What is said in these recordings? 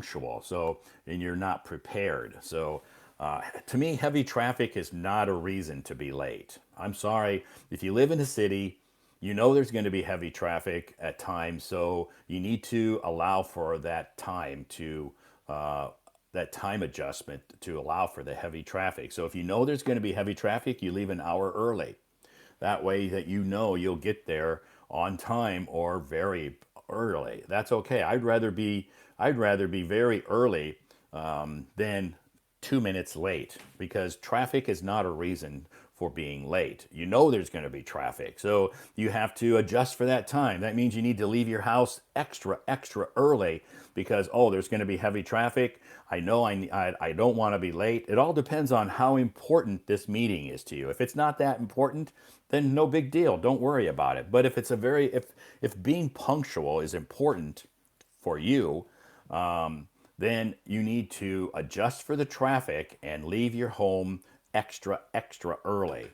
punctual. So, and you're not prepared. So, to me, heavy traffic is not a reason to be late. I'm sorry. If you live in a city, you know there's going to be heavy traffic at times. So you need to allow for uh, that time adjustment to allow for the heavy traffic. So if you know there's going to be heavy traffic, you leave an hour early. That way that you know you'll get there on time or very early. That's okay. I'd rather be very early than 2 minutes late, because traffic is not a reason for being late. You know there's going to be traffic, so you have to adjust for that time. That means you need to leave your house extra early, because oh, there's going to be heavy traffic. I know I don't want to be late. It all depends on how important this meeting is to you. If it's not that important, then no big deal. Don't worry about it. But if it's a very if being punctual is important for you, then you need to adjust for the traffic and leave your home extra early.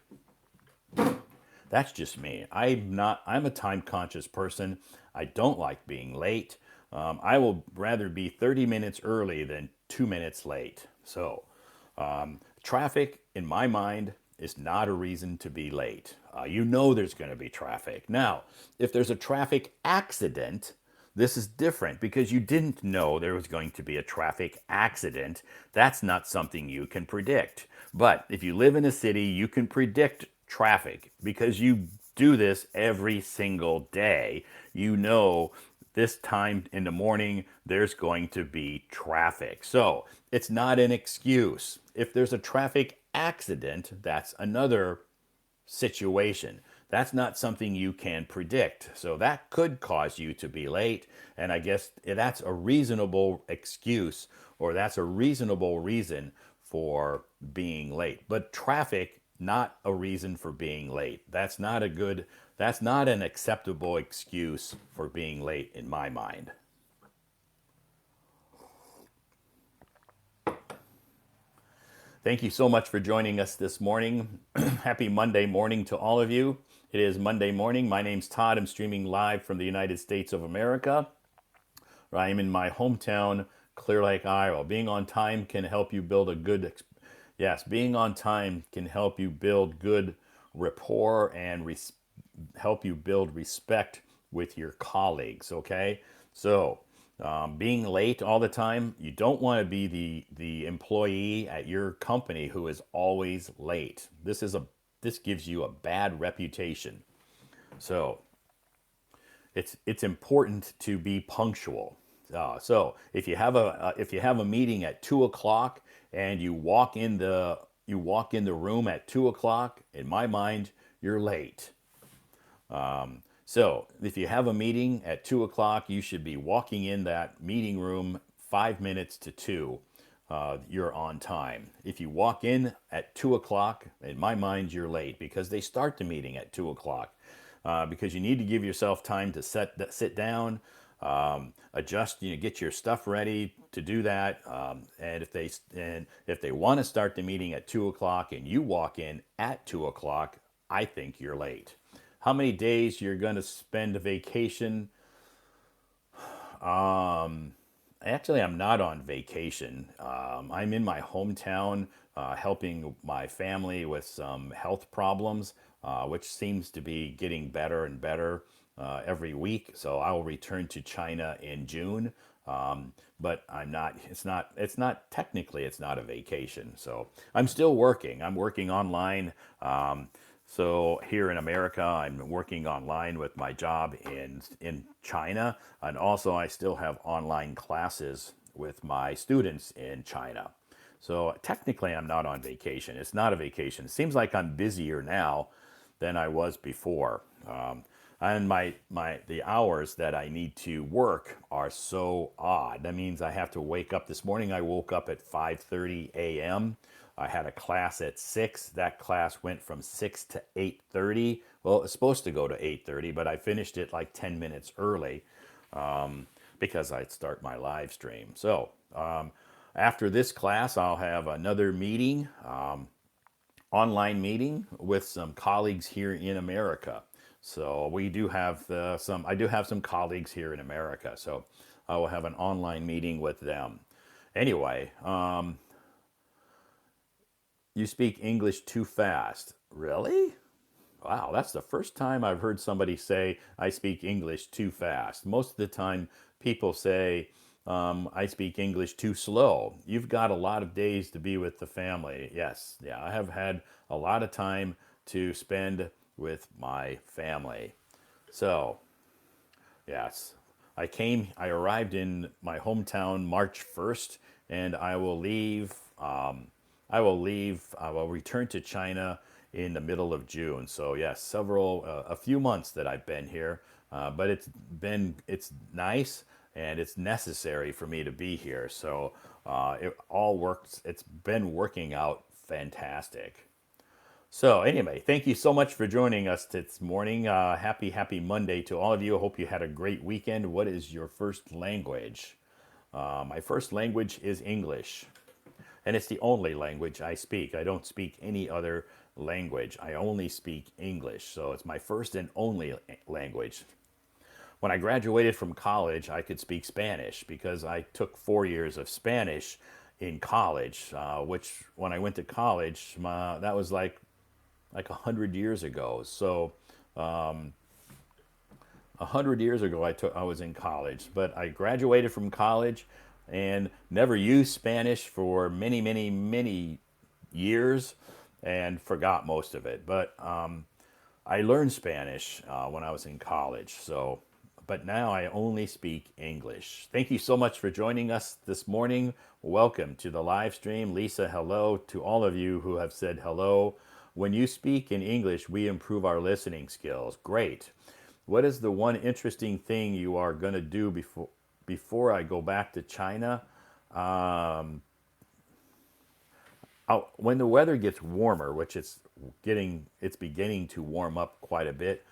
That's just me. I'm a time conscious person. I don't like being late. I will rather be 30 minutes early than 2 minutes late. So, traffic, in my mind, is not a reason to be late. You know there's going to be traffic. Now, if there's a traffic accident, this is different because you didn't know there was going to be a traffic accident. That's not something you can predict. But if you live in a city, you can predict traffic because you do this every single day. You know this time in the morning there's going to be traffic. So it's not an excuse. If there's a traffic accident, that's another situation. That's not something you can predict. So that could cause you to be late. And I guess that's a reasonable excuse, or that's a reasonable reason for being late. But traffic, not a reason for being late. That's not an acceptable excuse for being late in my mind. Thank you so much for joining us this morning. Happy Monday morning to all of you. It is Monday morning. My name's Todd. I'm streaming live from the United States of America. I am in my hometown, Clear Lake, Iowa. Being on time can help you build a yes, being on time can help you build good rapport and help you build respect with your colleagues, okay? So, being late all the time, you don't want to be the employee at your company who is always late. This gives you a bad reputation. So it's important to be punctual. So if you have a meeting at 2 o'clock and you walk in the room at 2 o'clock, in my mind, you're late. So if you have a meeting at 2 o'clock, you should be walking in that meeting room 5 minutes to two. You're on time. If you walk in at 2 o'clock, in my mind, you're late because they start the meeting at 2 o'clock. Because you need to give yourself time to sit down, adjust, get your stuff ready to do that. And if they want to start the meeting at 2 o'clock and you walk in at 2 o'clock, I think you're late. How many days you're going to spend a vacation? Actually, I'm not on vacation. I'm in my hometown helping my family with some health problems, which seems to be getting better and better every week. So I will return to China in June. But I'm not, it's not, technically, it's not a vacation. So I'm still working. I'm working online. So here in America, I'm working online with my job in China, and also I still have online classes with my students in China. So technically, I'm not on vacation. It's not a vacation. It seems like I'm busier now than I was before. And the hours that I need to work are so odd. That means I have to wake up. This morning I woke up at 5:30 a.m. I had a class at 6. That class went from 6 to 8:30. Well, it was supposed to go to 8:30, but I finished it like 10 minutes early because I'd start my live stream. So after this class, I'll have another meeting, online meeting with some colleagues here in America. So we do have I do have some colleagues here in America. So I will have an online meeting with them. Anyway, you speak English too fast. Really? Wow, that's the first time I've heard somebody say I speak English too fast. Most of the time, people say I speak English too slow. You've got a lot of days to be with the family. Yes, yeah, I have had a lot of time to spend with my family. So, yes, I arrived in my hometown March 1st, and I will return to China in the middle of June. So yes, a few months that I've been here, but it's nice and it's necessary for me to be here. So it all works. It's been working out fantastic. So anyway, thank you so much for joining us this morning. Happy Monday to all of you. I hope you had a great weekend. What is your first language? My first language is English, and it's the only language I speak. I don't speak any other language. I only speak English, so it's my first and only language. When I graduated from college, I could speak Spanish because I took 4 years of Spanish in college, which when I went to college, that was like 100 years ago. So 100 years ago, I was in college, but I graduated from college and never used Spanish for many years, and forgot most of it. But I learned Spanish when I was in college. So, but now I only speak English. Thank you so much for joining us this morning. Welcome to the live stream. Lisa, hello to all of you who have said hello. When you speak in English, we improve our listening skills. Great. What is the one interesting thing you are going to do before I go back to China? Um, when the weather gets warmer, which it's beginning to warm up quite a bit.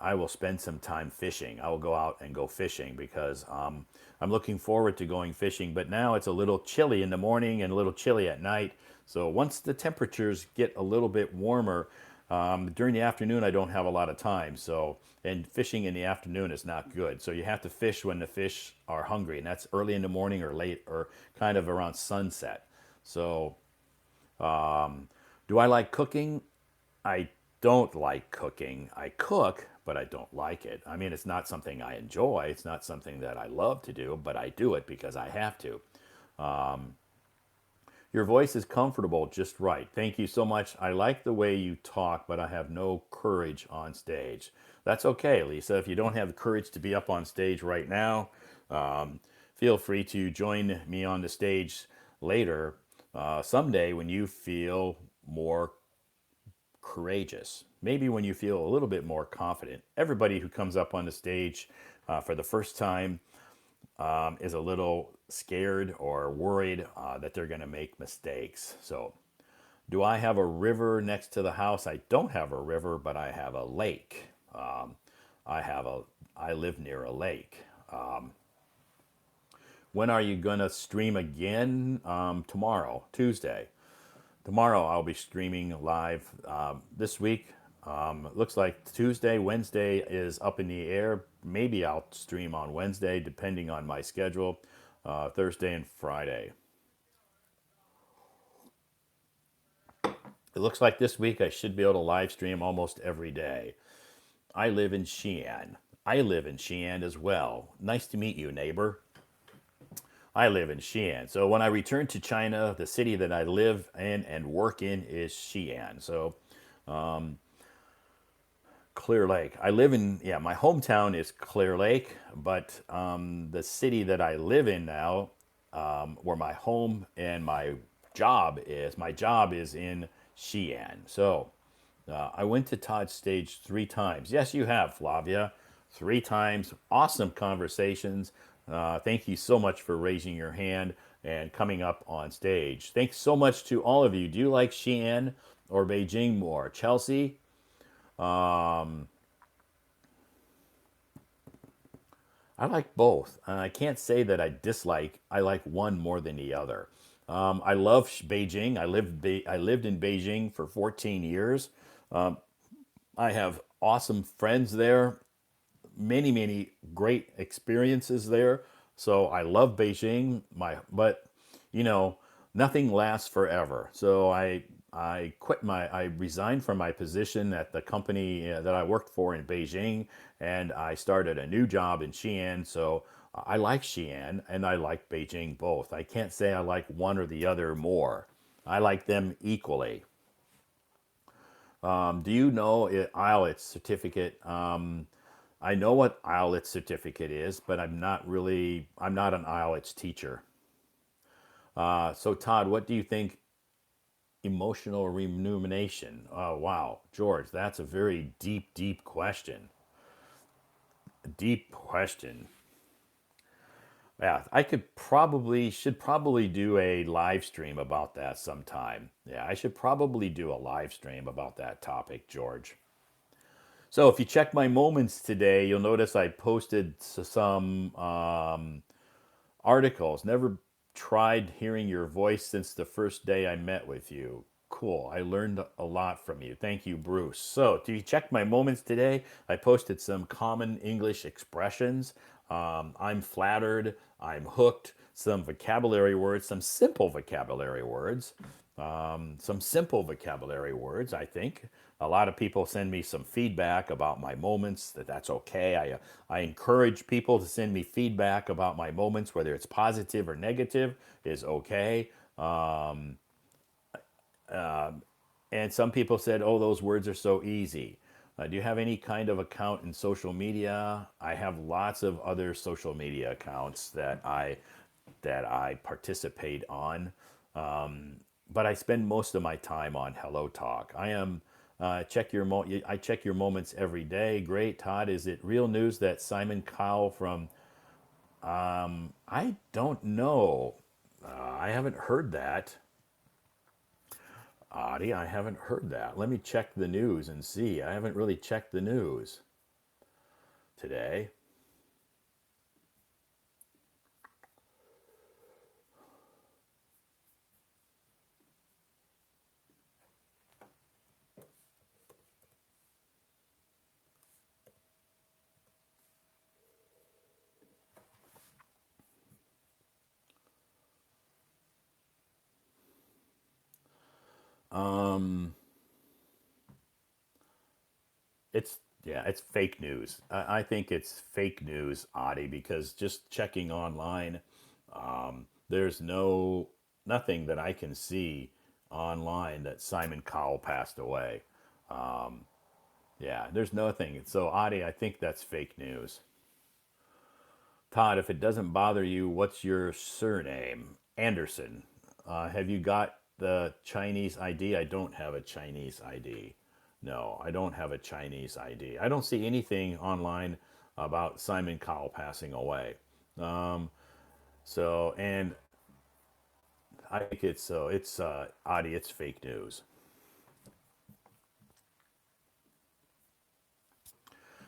I will spend some time fishing. I will go out and go fishing because I'm looking forward to going fishing. But now it's a little chilly in the morning and a little chilly at night. So once the temperatures get a little bit warmer, during the afternoon I don't have a lot of time. So and fishing in the afternoon is not good. So you have to fish when the fish are hungry, and that's early in the morning or late or kind of around sunset. So do I like cooking? I don't like cooking. I cook, but I don't like it. I mean, it's not something I enjoy. It's not something that I love to do, but I do it because I have to. Your voice is comfortable just right. Thank you so much. I like the way you talk, but I have no courage on stage. That's okay, Lisa. If you don't have the courage to be up on stage right now, um, feel free to join me on the stage later, someday when you feel more courageous. Maybe when you feel a little bit more confident. Everybody who comes up on the stage for the first time is a little scared or worried that they're going to make mistakes. So, do I have a river next to the house? I don't have a river, but I have a lake. I have a I live near a lake. When are you going to stream again? Tomorrow, Tuesday. Tomorrow I'll be streaming live this week. Looks like Tuesday, Wednesday is up in the air. Maybe I'll stream on Wednesday, depending on my schedule. Thursday and Friday. It looks like this week I should be able to live stream almost every day. I live in Xi'an. I live in Xi'an as well. Nice to meet you, neighbor. I live in Xi'an. So when I return to China, the city that I live in and work in is Xi'an. So Clear Lake. Yeah, my hometown is Clear Lake, but the city that I live in now, where my home and my job is in Xi'an. So I went to Todd's stage 3 times. Yes, you have, Flavia. 3 times. Awesome conversations. Thank you so much for raising your hand and coming up on stage. Thanks so much to all of you. Do you like Xi'an or Beijing more? Chelsea? Um, I like both. I can't say that I like one more than the other. I love Beijing. I lived in Beijing for 14 years. I have awesome friends there. many great experiences there. So I love Beijing. But you know, nothing lasts forever. So I resigned from my position at the company that I worked for in Beijing, and I started a new job in Xi'an. So I like Xi'an and I like Beijing both. I can't say I like one or the other more. I like them equally. Do you know IELTS certificate? I know what IELTS certificate is, but I'm not an IELTS teacher. So Todd, what do you think emotional remuneration? Oh, wow. George, that's a very deep question. Deep question. Yeah, should probably do a live stream about that sometime. Yeah, I should probably do a live stream about that topic, George. So if you check my moments today, you'll notice I posted some articles. Never tried hearing your voice since the first day I met with you. Cool. I learned a lot from you. Thank you, Bruce. So, do you check my moments today? I posted some common English expressions. I'm flattered. I'm hooked. Some vocabulary words, some simple vocabulary words. Some simple vocabulary words, I think. A lot of people send me some feedback about my moments, that's okay. I encourage people to send me feedback about my moments, whether it's positive or negative, is okay. And some people said, oh, those words are so easy. Do you have any kind of account in social media? I have lots of other social media accounts that I participate on. But I spend most of my time on Hello Talk. I check your moments every day. Great, Todd. Is it real news that Simon Cowell from? I don't know. I haven't heard that. Audie, I haven't heard that. Let me check the news and see. I haven't really checked the news today. Um, It's yeah, it's fake news. I think it's fake news, Adi, because just checking online, there's nothing that I can see online that Simon Cowell passed away. Yeah, there's nothing. So Adi, I think that's fake news. Todd, if it doesn't bother you, what's your surname? Anderson. Have you got the Chinese ID? I don't have a Chinese ID. No, I don't have a Chinese ID. I don't see anything online about Simon Cowell passing away. Um, and I think it's Adi, it's fake news.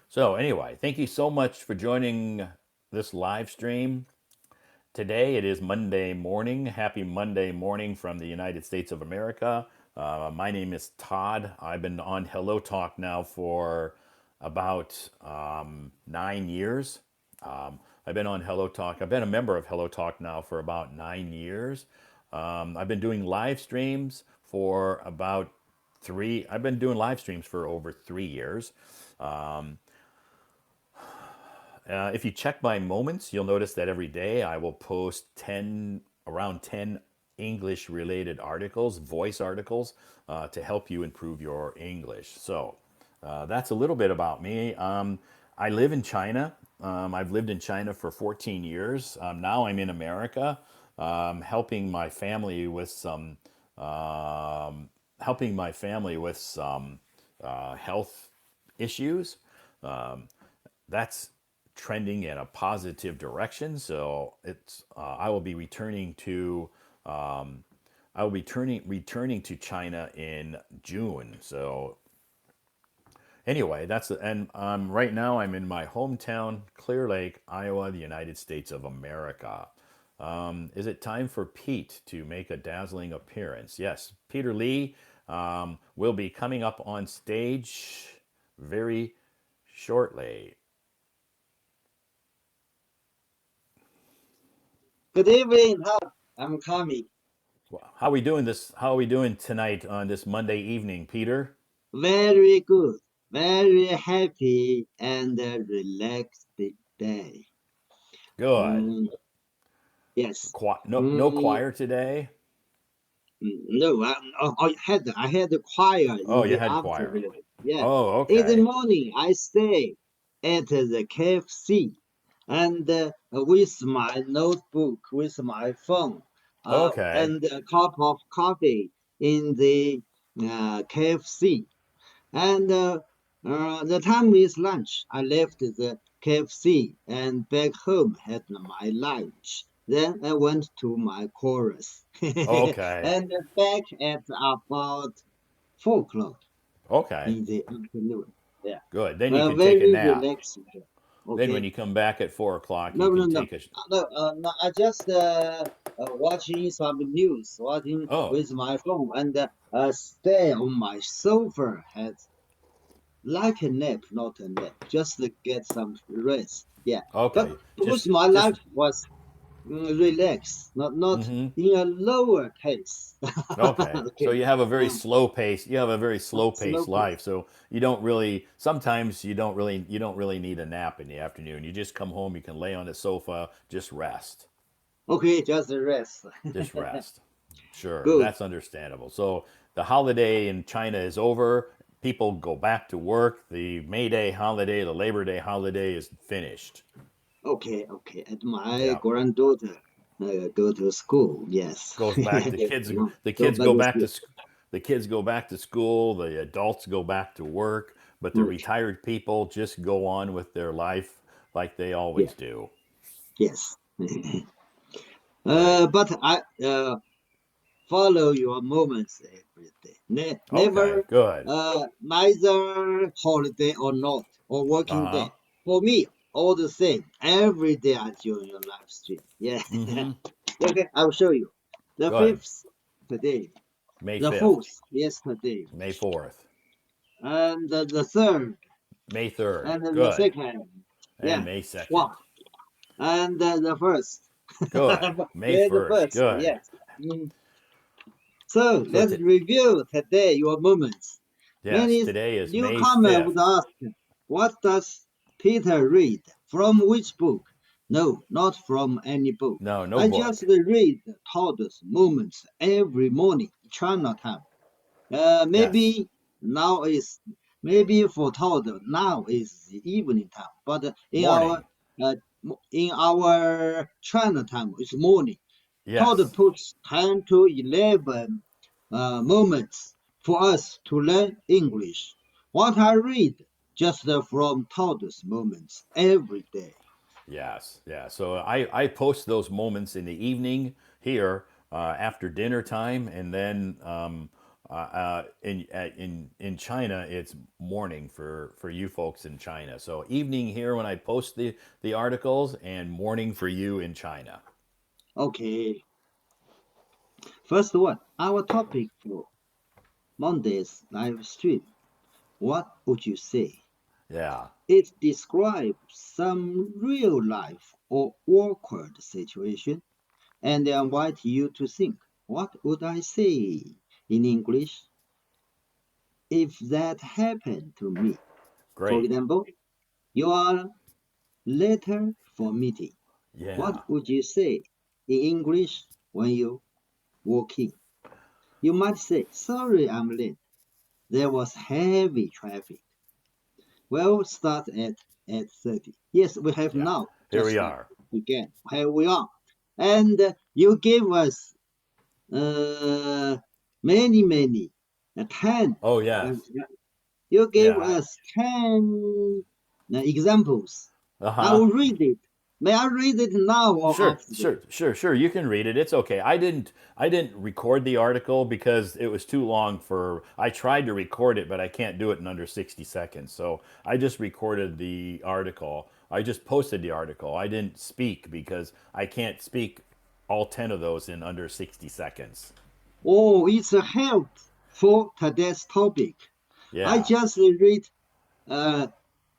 So anyway, thank you so much for joining this live stream. Today it is Monday morning. Happy Monday morning from the United States of America. My name is Todd. I've been on Hello Talk now for about 9 years. I've been on Hello Talk. I've been a member of Hello Talk now for about 9 years. I've been doing live streams for about three. I've been doing live streams for over 3 years. If you check my moments, you'll notice that every day I will post around 10 English related articles, voice articles, to help you improve your English. So that's a little bit about me. I live in China. I've lived in China for 14 years. Now I'm in America, helping my family with some health issues. That's trending in a positive direction. So I will be returning to China in June. So anyway, right now I'm in my hometown, Clear Lake, Iowa, the United States of America. Is it time for Pete to make a dazzling appearance? Yes, Peter Lee will be coming up on stage very shortly. Good evening, Todd. I'm coming. How are we doing this? How are we doing tonight on this Monday evening, Peter? Very good. Very happy and relaxed day. Good. Mm, yes. No Mm, choir today. no, I had the choir Oh, in you the had choir. afternoon. Yeah. Oh, In the okay. morning, I stay at the KFC and with my notebook, with my phone, Okay. and a cup of coffee in the KFC. And the time is lunch. I left the KFC and back home had my lunch. Then I went to my chorus Okay. and back at about 4 o'clock Okay. in the afternoon. Yeah, Good. Then you well, can take a very nap. relaxing. Then when Okay. you come back at 4 o'clock, No, you no, can no, take a. no. I just watching some news, watching Oh, with my phone, and stay on my sofa had like a nap, not a nap, just to get some rest. Yeah, but okay. because my Just. life was relaxed, not Mm-hmm. in a lower pace. Okay. So Okay, you have a very um, slow pace. You have a very slow slow paced pace. life. So you don't really. Sometimes you don't really need a nap in the afternoon. You just come home. You can lay on the sofa, just rest. Okay, just a rest. Just rest. Sure, Good. that's understandable. So the holiday in China is over. People go back to work. The May Day holiday, the Labor Day holiday is finished. Okay, okay. And my Yeah, granddaughter go to school. Yes. goes back. The kids, the Go kids back go to back to, school. the kids go back to school. The adults go back to work. But the Okay. retired people just go on with their life like they Yeah. always do. Yes. Right. But I follow your moments every day. Okay. Never, Good. neither holiday or not, or Uh working huh. day. For me, all the same. Every day I join your live stream. Yeah. Mm-hmm. Okay, I will show you. The Good. fifth today, May the 5th, fourth yesterday, May 4th, and the third, May 3rd. and the Good. second. And Yeah. May 2nd. Wow. And the first. Good. May Yeah, the 1st. first. Good. Yes. So So, let's review today your moments. yes, Many today is May newcomers would 5th. ask, what does Peter read? From which book? No, not from any book. No, no I just book. read Todd's moments every morning, Chinatown. Yes. Maybe now is maybe for Todd now is the evening time, but Morning. uh, in our Chinatown it's morning. Todd Yes. puts 10 to 11 moments for us to learn English. What I read just from Todd's moments every day. Yes. Yeah. So I post those moments in the evening here after dinner time, and then in China it's morning for you folks in China. So evening here when I post the articles, and morning for you in China. Okay, first one, our topic for Monday's live stream. What would you say? Yeah. It describes some real life or awkward situation and I invite you to think, what would I say in English if that happened to me? For Great. example, you are later for meeting. What Yeah. would you say in English when you walk in? You might say, sorry, I'm late. There was heavy traffic. Well, start at 8:30. Yes, we have Yeah. now Here we just are. began. Here we are. And you gave us uh, many, 10. Oh Uh, yes. you gave Yeah. us 10 examples. Uh I huh. will read it. May I read it now or Sure, after? sure, sure, sure. You can read it. It's okay. I didn't record the article because it was too long for. I tried to record it, but I can't do it in under 60 seconds. So I just recorded the article. I just posted the article. I didn't speak because I can't speak all 10 of those in under 60 seconds. Oh, it's a help for today's topic. I Yeah. just read uh,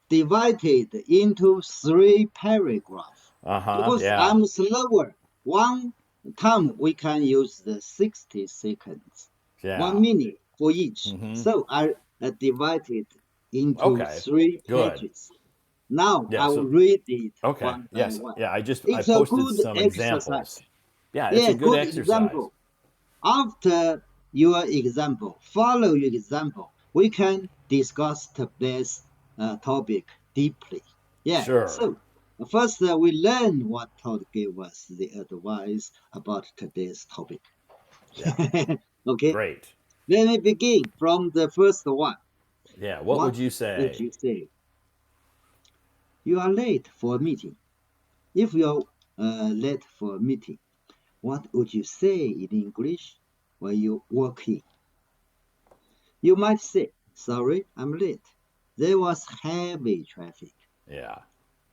divided into three paragraphs Uh huh. because Yeah. I'm slower. one time we can use the 60 seconds, Yeah. 1 minute for each. Mm-hmm. So I divided into Okay. three Good. pages. Now Yeah. I'll So read it okay. one by Yes. one. Yeah. I It's a posted good some examples. exercise. Yeah, it's a Yeah, good good exercise. example. After your example, follow your example, we can discuss today's topic deeply. Yeah, Sure. so first we learn what Todd gave us the advice about today's topic. Yeah. Okay, Great. let me begin from the first one. Yeah. What What would you would say? you say? You are late for a meeting. If you're late for a meeting, what would you say in English when you walk in? You might say, sorry, I'm late. There was heavy traffic. Yeah.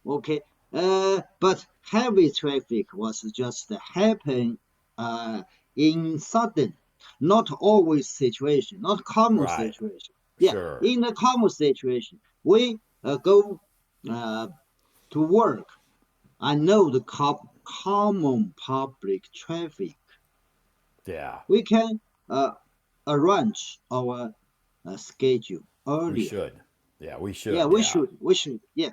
Okay. But heavy traffic was just happen uh, in sudden, not always situation, not common Right. situation. Yeah, Sure. in the common situation, we go uh, to work. I know the common public traffic. Yeah. We can arrange our schedule We earlier. should. Yeah. We Yeah, should. we Yeah. should. We should. Yeah.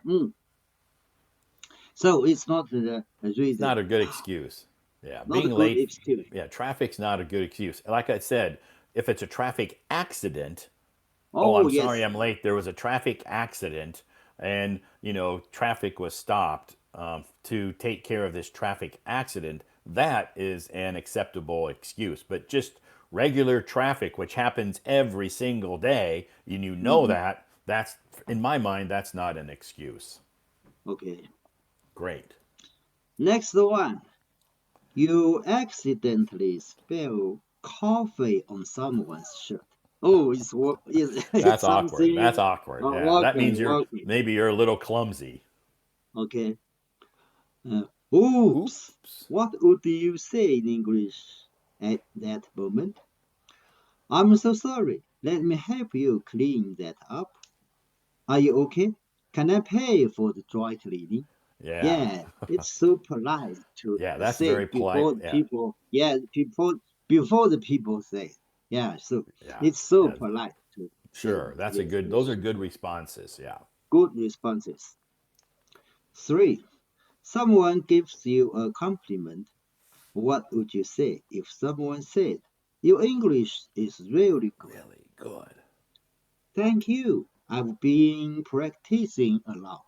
So it's not the It's not reason. a good excuse. Yeah. Not a Being good late. excuse. Yeah. Traffic's not a good excuse. Like I said, if it's a traffic accident, oh, Oh I'm sorry yes. I'm late. There was a traffic accident, and traffic was stopped to take care of this traffic accident. That is an acceptable excuse. But just regular traffic, which happens every single day, and you know Hmm. that, that's, in my mind, that's not an excuse. Okay. Great. Next one. You accidentally spill coffee on someone's shirt. Oh, it's That's awkward. That's something. awkward. Yeah. Oh, That okay. means Okay. maybe you're a little clumsy. Okay. Oops. Oops. What would you say in English at that moment? I'm so sorry. Let me help you clean that up. Are you okay? Can I pay for the dry cleaning? Yeah. Yeah, it's so polite to Yeah, that's say very polite. before the Yeah. people. Yeah, before the people say. Yeah, so Yeah. it's so Yeah. polite to say Sure. That's a this good, those are question. good responses. Yeah. Good responses. Three, someone gives you a compliment. What would you say if someone said, your English is really good? Really good. Thank you. I've been practicing a lot.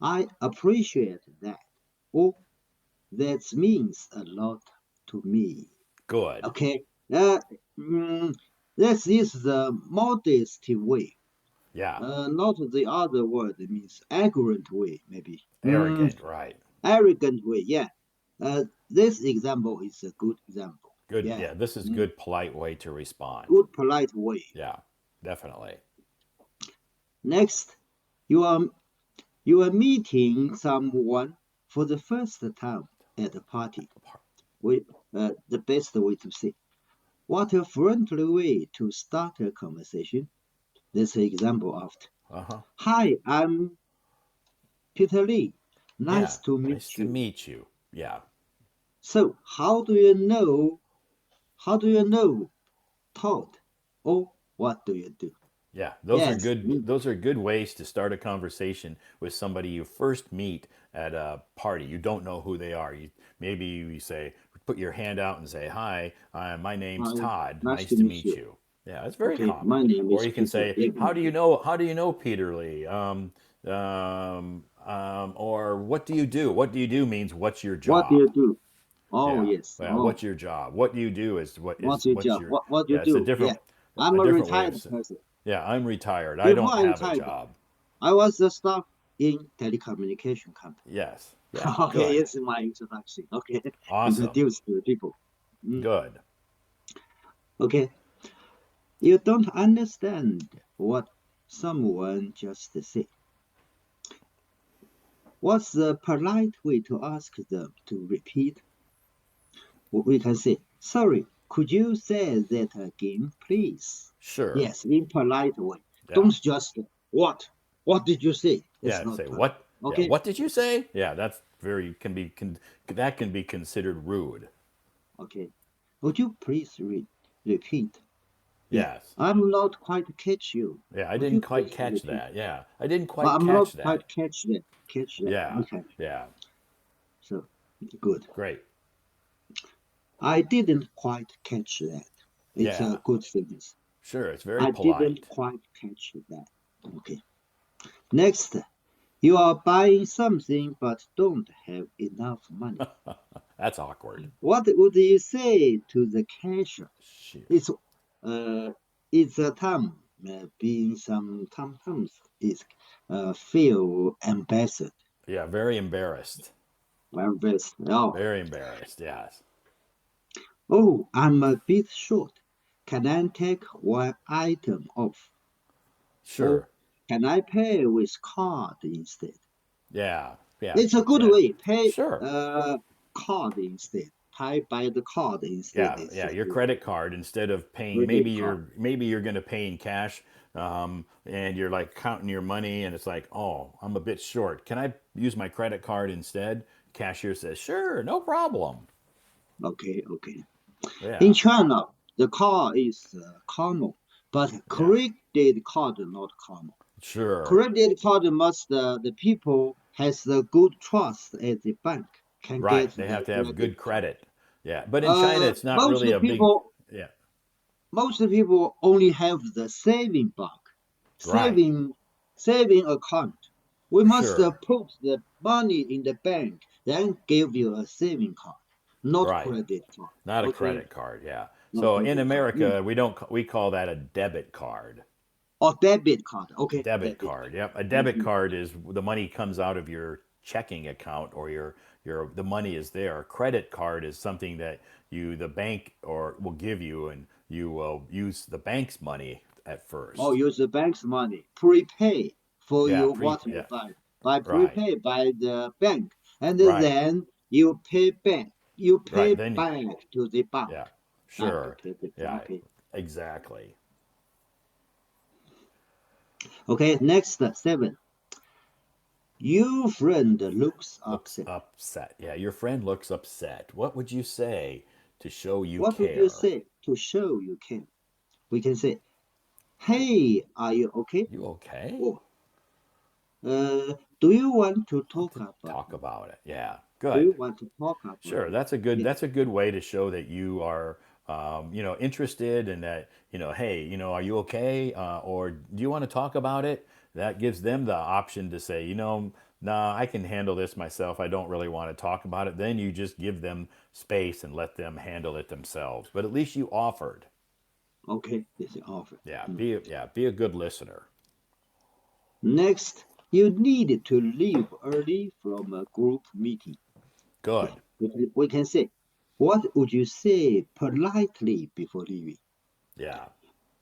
I appreciate that. Oh, that means a lot to me. Good. Okay. Uh, mm, this is the modesty way, Yeah. not the other word. It means arrogant way, maybe. Arrogant. Right. Arrogant way. Yeah. This example is a good example. Good. Yeah. Yeah. This is Mm, good, polite way to respond. good, polite way. Yeah. Definitely. Next, you are you are meeting someone for the first time at a party. We, the best way to say. What a friendly way to start a conversation. This example of, Uh huh. hi, I'm Peter Lee. Yeah. Nice to Nice meet to you. meet you. Yeah. So, how do you know? How do you know Todd? Or what do you do? Yeah. Those are Yes. good. Those are good ways to start a conversation with somebody you first meet at a party. You don't know who they are. Maybe you say, put your hand out and say, "Hi, my name's Hi, Todd. nice Nice to to meet meet you. you." Yeah, it's very Okay, common. my name Or is you can Peter. say, Yeah, "How do you know? How do you know Peter Lee?" Or what do you do? What do you do means what's your what do you job? do? Oh, Yeah. yes. Yeah. Oh, What's your job? What do you do what's your what's job? your What you yeah. It's do? Yeah, I'm a a different way of retired saying. person. Yeah, I'm retired. I Before don't I have a retired, job. I was a staff in telecommunication company. Yes. Yeah. Okay, Good. it's my introduction. Okay, Awesome. introduce to the people. Mm, Good. okay, you don't understand what someone just said. What's the polite way to ask them to repeat? We can say, sorry, could you say that again, please? Sure. Yes, in polite way. Yeah. Don't just, what? What did you say? That's Yeah. not Say polite. what? Yeah. Okay, What did you say? Yeah, that's very that can be considered rude. okay. Would you please repeat? Yeah, Yes. I'm not quite catch you. Yeah, I Would didn't you quite please catch repeat? that. Yeah, I didn't Well, quite I'm not catch quite that. catch that. Catch that. Yeah, Okay, yeah, so good. great. I didn't quite catch that. It's Yeah, a good sentence. sure. It's very I didn't polite. quite catch that. Okay. Next, you are buying something but don't have enough money. That's awkward. What would you say to the cashier? Shoot. It's it's a time being sometimes is feel embarrassed. Yeah, very embarrassed. Embarrassed. Oh, Very embarrassed. Yes. oh, I'm a bit short. Can I take one item off? Or Sure. can I pay with card instead? Yeah. Yeah. It's a good Yeah. way. Pay Sure. card instead. Pay by the card instead. Yeah. It's Yeah. a Your good credit card instead of paying, credit card. maybe you're going to pay in cash, and you're like counting your money, and it's like, oh, I'm a bit short. Can I use my credit card instead? Cashier says, sure, no problem. Okay, okay. In Yeah. China, the card is common, but Yeah. credit card not common. Sure. Credit card must the people has the good trust at the bank can get Right. They the have to have credit good card. credit. Yeah. But in China, it's not Most really a big. people Yeah. most people only have the saving bank, Right. saving saving account. We must Sure. put the money in the bank, then give you a saving card, not Right. credit card. Not a Okay, credit card. Yeah. not So in credit card. America, we call that a debit card. Or debit card. Okay, Debit debit card. card. Yep. A debit Mhm. card is the money comes out of your checking account, or your the money is there. A credit card is something that the bank or will give you, and you will use the bank's money at Or first. use the bank's money, prepay for Yeah, you what you yeah. buy. By Right. prepay by the bank, and Right. then you pay back. You pay Right. Then back to the bank. yeah. Bank, Sure. pay the Yeah. okay. Exactly. Okay, next seven. Your friend looks Looks upset. upset. Yeah, your friend looks upset. What would you say to show you What would you care? say to show you can? We can say, "Hey, are you okay?" You okay? Or, "Do you want to Want talk to about talk it? about it? Yeah. Do you Good. want to talk about Sure. it?" Yeah. That's a good way to show that you are interested, and that, hey, are you okay? Or do you want to talk about it? That gives them the option to say, nah, I can handle this myself. I don't really want to talk about it. Then you just give them space and let them handle it themselves. But at least you offered. Okay, this is offer. Yeah, Mm. be a good listener. Next, you need to leave early from a group meeting. Yeah, Good. we can say, what would you say politely before leaving? Yeah.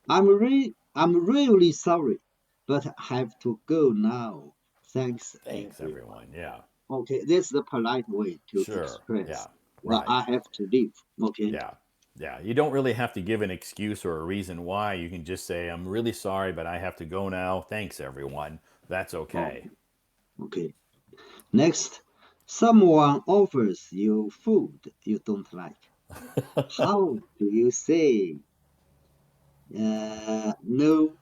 I'm really sorry, but I have to go now. Thanks, Thanks, everyone. everyone. Yeah. Okay, that's the polite way to Sure. express Yeah. Right. I have to leave. Okay. Yeah. Yeah. You don't really have to give an excuse or a reason why. You can just say, I'm really sorry, but I have to go now. Thanks, everyone. That's Oh, okay. okay. Next, someone offers you food you don't like. How do you say no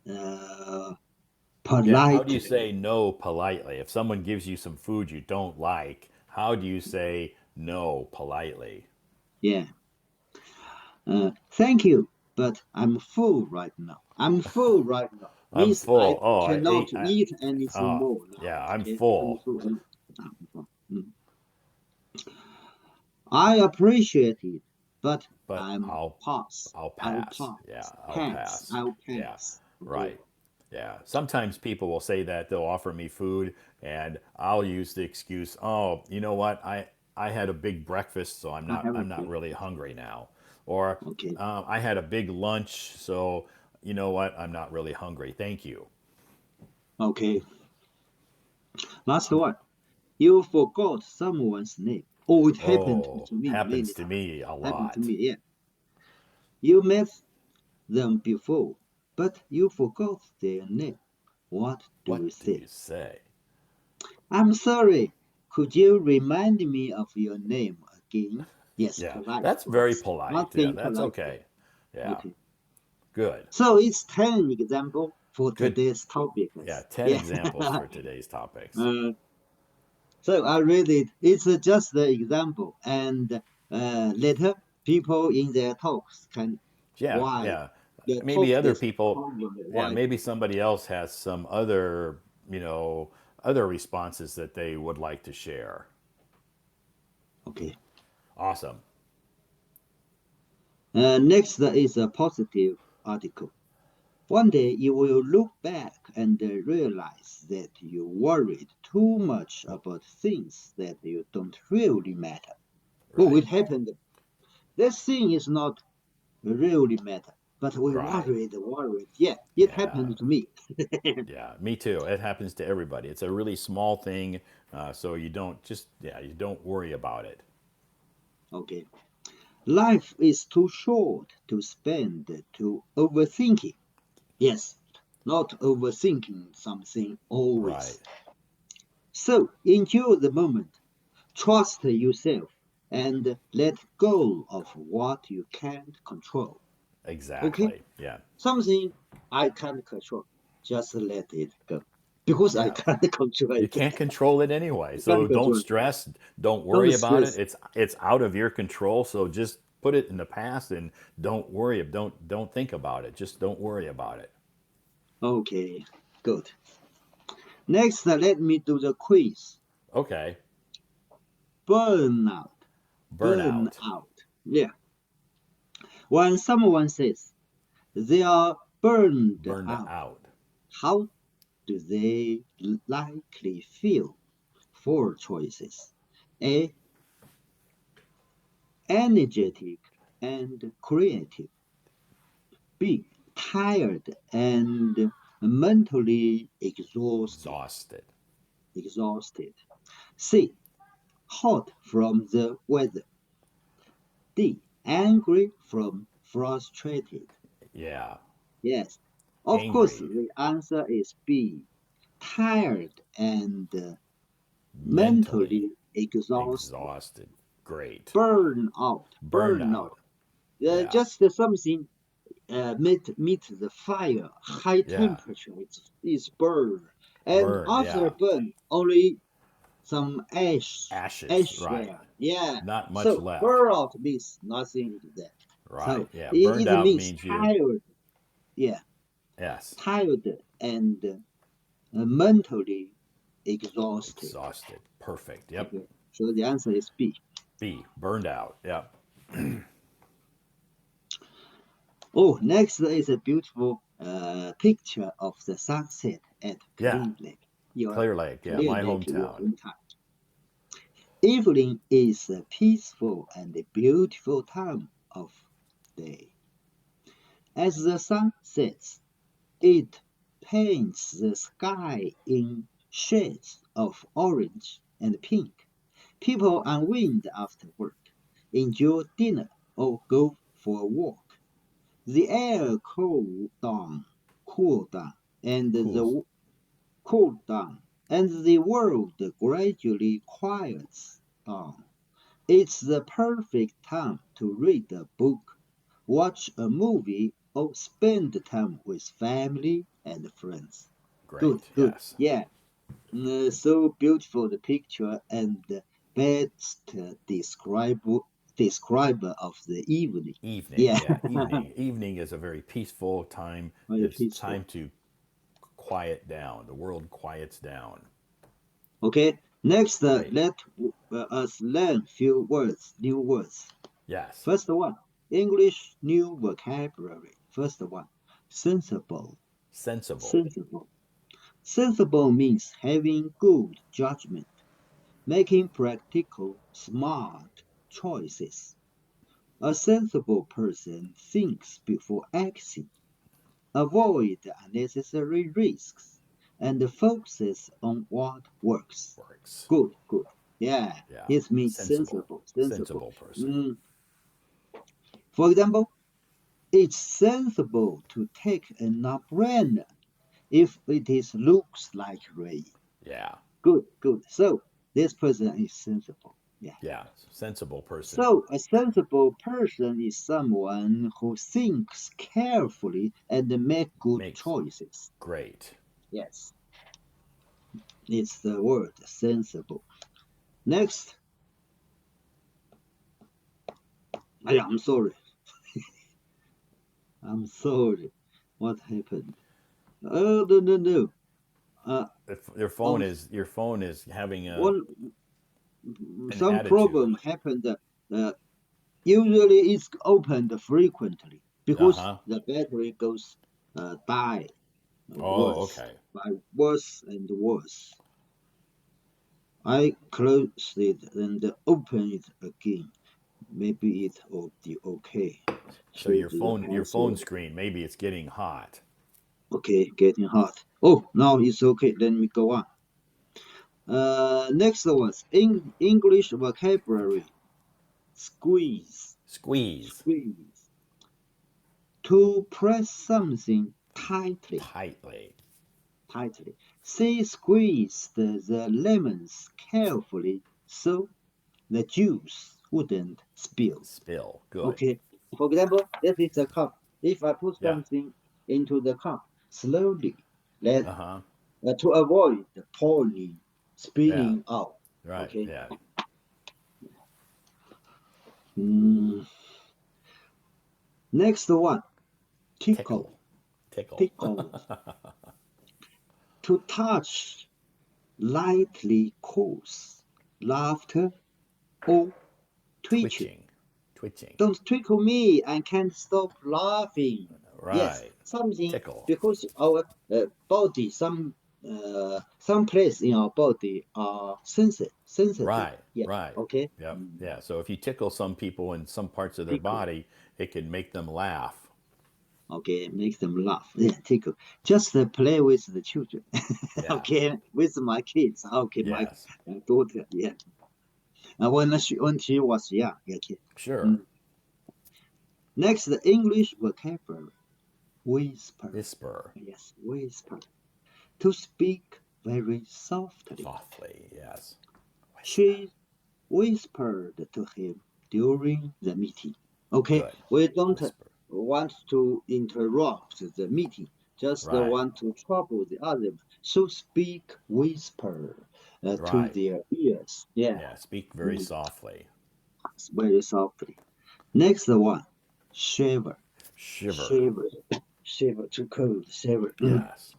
uh, Yeah. How do you politely? say no politely? If someone gives you some food you don't like, how do you say no politely? Yeah. Thank you, but I'm full right now. I'm full right now. I'm Means I full. Oh, I cannot ate. eat anything more now. Yeah, I'm Okay, I'm full. full. I'm full. I appreciate it, but But I'm pass. I'll I'll pass. Yeah, pass. I'll Pass. pass. I'll Yeah, pass. Okay. right. Yeah. Sometimes people will say that they'll offer me food, and I'll use the excuse, "Oh, you know what? I had a big breakfast, so I have a I'm not really breakfast. hungry now." Or Okay. I had a big lunch, so you know what? I'm not really hungry. Thank you. Okay. Last one. You forgot someone's name. Oh, it happened Oh, to me happens many to times. me a Happened to lot. me. Yeah. You met them before, but you forgot their name. What do What you do you say? say? I'm sorry. Could you remind me of your name again? Yes, Yeah, polite that's very voice. polite. Yeah, Asking that's politely. okay. Yeah, Okay. good. So it's 10 example for Good. today's Yeah, topics. 10 Yeah. examples for today's topics. uh, so I read it. It's just the example, and later people in their talks can Yeah, why yeah. the Maybe talk other is people, common. yeah, Why? maybe somebody else has some other, you know, other responses that they would like to share. Okay. Awesome. Next is a positive article. One day you will look back and realize that you worried too much about things that you don't really matter. Oh, Right. it happened. This thing is not really matter, but we Right. worried. Yeah, it Yeah. happened to me. Yeah. Me too. It happens to everybody. It's a really small thing. So you don't just, yeah, you don't worry about it. Okay. Life is too short to spend to overthinking. Yes, not overthinking something Right. always. So enjoy the moment, trust yourself, and let go of what you can't control. Okay? Exactly. Yeah. Something I can't control, just let it go. Because I Yeah. can't control You it. can't control it anyway. I can't So don't control it. stress, don't Don't worry about it. stress. It's out of your control. So just put it in the past and don't think about it. Just don't worry about it. Okay, good. Next, let me do the quiz. Okay. Burnout. Burnout. Burnout. Yeah. When someone says they are burned Burned out, out. how do they likely feel? Four choices. A. Energetic and creative. B. Tired and mentally Exhausted. exhausted. C. Hot from the weather. D. Angry from frustrated. Yeah. Yes. Of course, Angry. the answer is B. Tired and Mentally mentally exhausted. exhausted. Great. Burn out. Burned Burn out. out. Yeah. Just something meet the fire, high Yeah. temperature, it's burn. And Burned. after Yeah. burn, only some Ashes. ash Right. there. Yeah. Not much So left. burn out means nothing there. Right. So Yeah. Burned it out means means you, tired. Yeah, yes, tired and mentally exhausted. exhausted. Perfect. Yep. Okay. So the answer is B. B. Burned out. Yep. Oh, next is a beautiful picture of the sunset at Yeah. Clear Lake. Yeah. Clear My Lake, your hometown. hometown. Evening is a peaceful and a beautiful time of day. As the sun sets, it paints the sky in shades of orange and pink. People unwind after work, enjoy dinner, or go for a walk. The air cool down, and Cool. the cool down, and the world gradually quiets down. It's the perfect time to read a book, watch a movie, or spend time with family and friends. Good, Great. good. Yes. Yeah, so beautiful the picture and the best describer of the evening. Evening. Yeah, Yeah. Evening. Evening is a very peaceful time. very It's peaceful. time to quiet down. The world quiets down. Okay, next Great. let us learn few words, new words. Yes. First one, English new vocabulary. First one, sensible. Sensible. Sensible. Sensible means having good judgment, making practical, smart choices. A sensible person thinks before acting, avoid unnecessary risks, and focuses on what works. Works. Good, good. Yeah, Yeah. it means Sensible. sensible, sensible. Sensible person. Mm, For example, it's sensible to take an umbrella if it is looks like rain. Yeah. Good, good. So this person is sensible. Yeah. Yeah, sensible person. So a sensible person is someone who thinks carefully and make good Makes choices. great. Yes, it's the word sensible. Next, I'm sorry. I'm sorry. What happened? Oh no no no. Uh, If um, your phone is having one an some attitude. problem happened. Usually it's opened frequently Uh because huh. the battery goes die Oh, worse okay. by worse and worse. I close it and open it again. Maybe it will be okay. So Change the your phone password. screen, maybe it's getting hot. Okay, getting hot. Oh, now it's okay. Let me go on. Next was English vocabulary. Squeeze. Squeeze Squeeze. To press something tightly. tightly. Tightly. She squeezed the lemons carefully so the juice wouldn't spill. Spill. Good. Okay. For example, this is a cup. If I put Yeah. something into the cup slowly, let Uh huh. to avoid the pouring, Yeah. spilling out. Right. Okay. Yeah. Mm, next one, tickle, Tickle. Tickle. tickle. To touch, lightly cause laughter or twitching. Twitching. Twitching. Don't tickle me. I can't stop laughing. Yes, Right. something Tickle. because our body, some place in our body are sensitive. Right. Yeah. Right. Okay. Yep. Yeah. So if you tickle some people in some parts of their Tickle. body, it can make them laugh. Okay, makes them laugh. Yeah, tickle. Just play with the children. Yeah. Okay, with my kids. Okay, my Yes. daughter. Yeah. When she was young. Yeah, kid. Sure. Mm. Next, the English vocabulary. Whisper. Whisper. Yes, whisper. To speak very softly. Softly. Yes. Whisper. She whispered to him during the meeting. Okay, Good. we don't Whisper. want to interrupt the meeting, just Right. want to trouble the other. So speak whisper to Right. their ears. Yeah, Yeah. Speak very mm, softly. very softly. Next one, shiver, Shiver. shiver, shiver, too cold, shiver. Yes.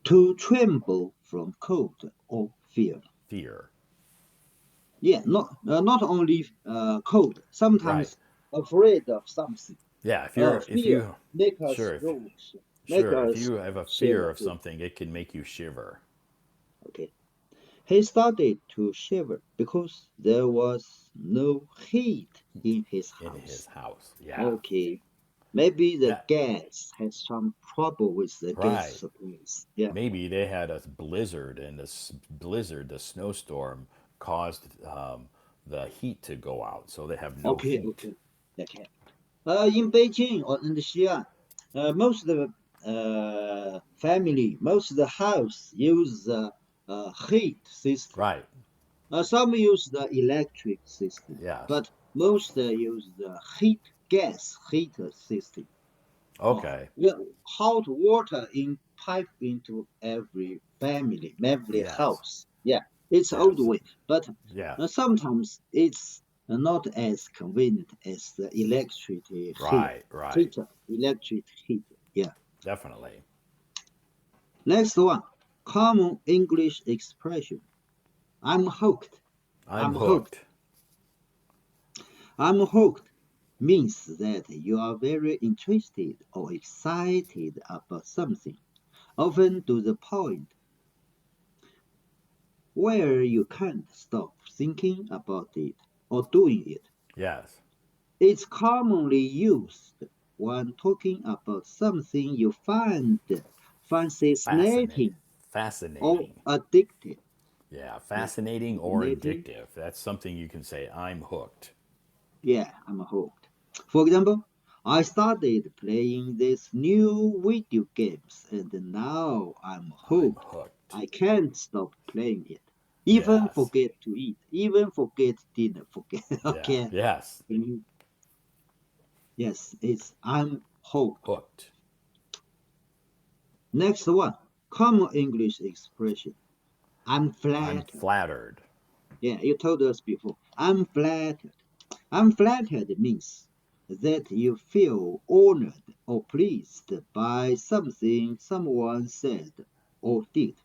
To tremble from cold or fear. Fear. Yeah, not only cold, Right. sometimes afraid of something. Yeah. If Fear you make us sure if rose, make sure if us you have a fear shiver of too. something, it can make you shiver Okay, he started to shiver because there was no heat in his in his house. house. Yeah. Okay, maybe the That gas has some trouble with the gas right. supplies. Yeah. Maybe they had a blizzard, and this blizzard, the snowstorm, caused the heat to go out, so they have no Okay. heat. Okay. Okay. In Beijing or in the Xi'an, most of the family, most of the house use the heat system. Right. Some use the electric system, Yes. but most use the gas heater system. Okay. Yeah, hot water in pipe into every Yes. house. Yeah, it's old Yes. way, but Yeah. sometimes it's not as convenient as the Right. Right. electric heater. Yeah. Definitely. Next one, common English expression. I'm hooked. I'm I'm hooked. hooked. I'm hooked means that you are very interested or excited about something, often to the point where you can't stop thinking about it or doing it. Yes. It's commonly used when talking about something you find Fascinating. fascinating or Fascinating. addictive. Yeah. Yeah, Fascinating or fascinating. addictive. That's something you can say. I'm hooked. Yeah, I'm hooked. For example, I started playing these new video games and now I'm I'm hooked. hooked. I can't stop playing it. Even Yes. forget to eat. Even forget dinner. Forget. Yeah. Okay. Yes. Mhm. Yes, I'm hooked. Hooked. Next one. Common English expression. I'm I'm flattered. flattered. Yeah, you told us before. I'm flattered. I'm flattered means that you feel honored or pleased by something someone said or did,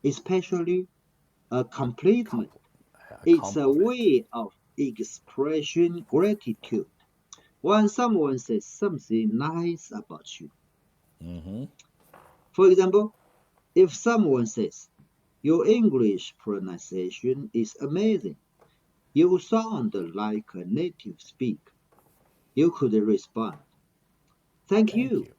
especially a A, compliment. compl- a It's a compliment. way of expressing gratitude when someone says something nice about you. Mm-hmm. For example, if someone says, your English pronunciation is amazing, you sound like a native speaker, you could respond, thank Thank you. you.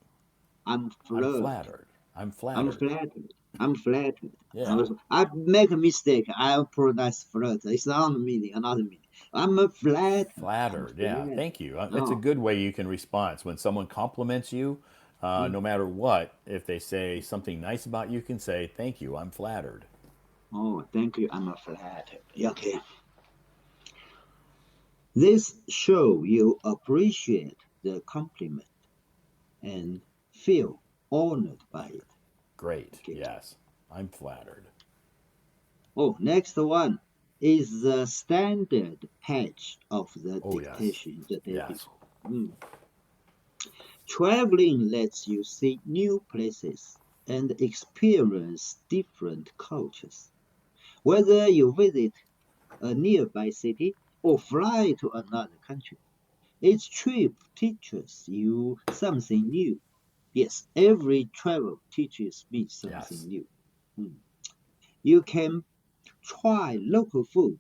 I'm I'm flattered. flattered. I'm I'm flattered. flattered. I'm flattered. Yeah. I make a mistake. I pronounce flirt. It's not meaning, another meaning. I'm flattered. I'm Flattered. Yeah. flattered. Thank you. That's a Oh, good way you can respond. When someone compliments you, mm, no matter what, if they say something nice about you, you can say, thank you. I'm flattered. oh, thank you. I'm flattered. Okay. This show you appreciate the compliment and feel honored by it. Great. Okay. Yes. I'm flattered. Oh, next one is the standard patch of the Oh, yes. dictation the day Yes. before. Mm. Traveling lets you see new places and experience different cultures. Whether you visit a nearby city or fly to another country, each trip teaches you something new. Yes, every travel teaches me something Yes. new. Mm. You can try local food,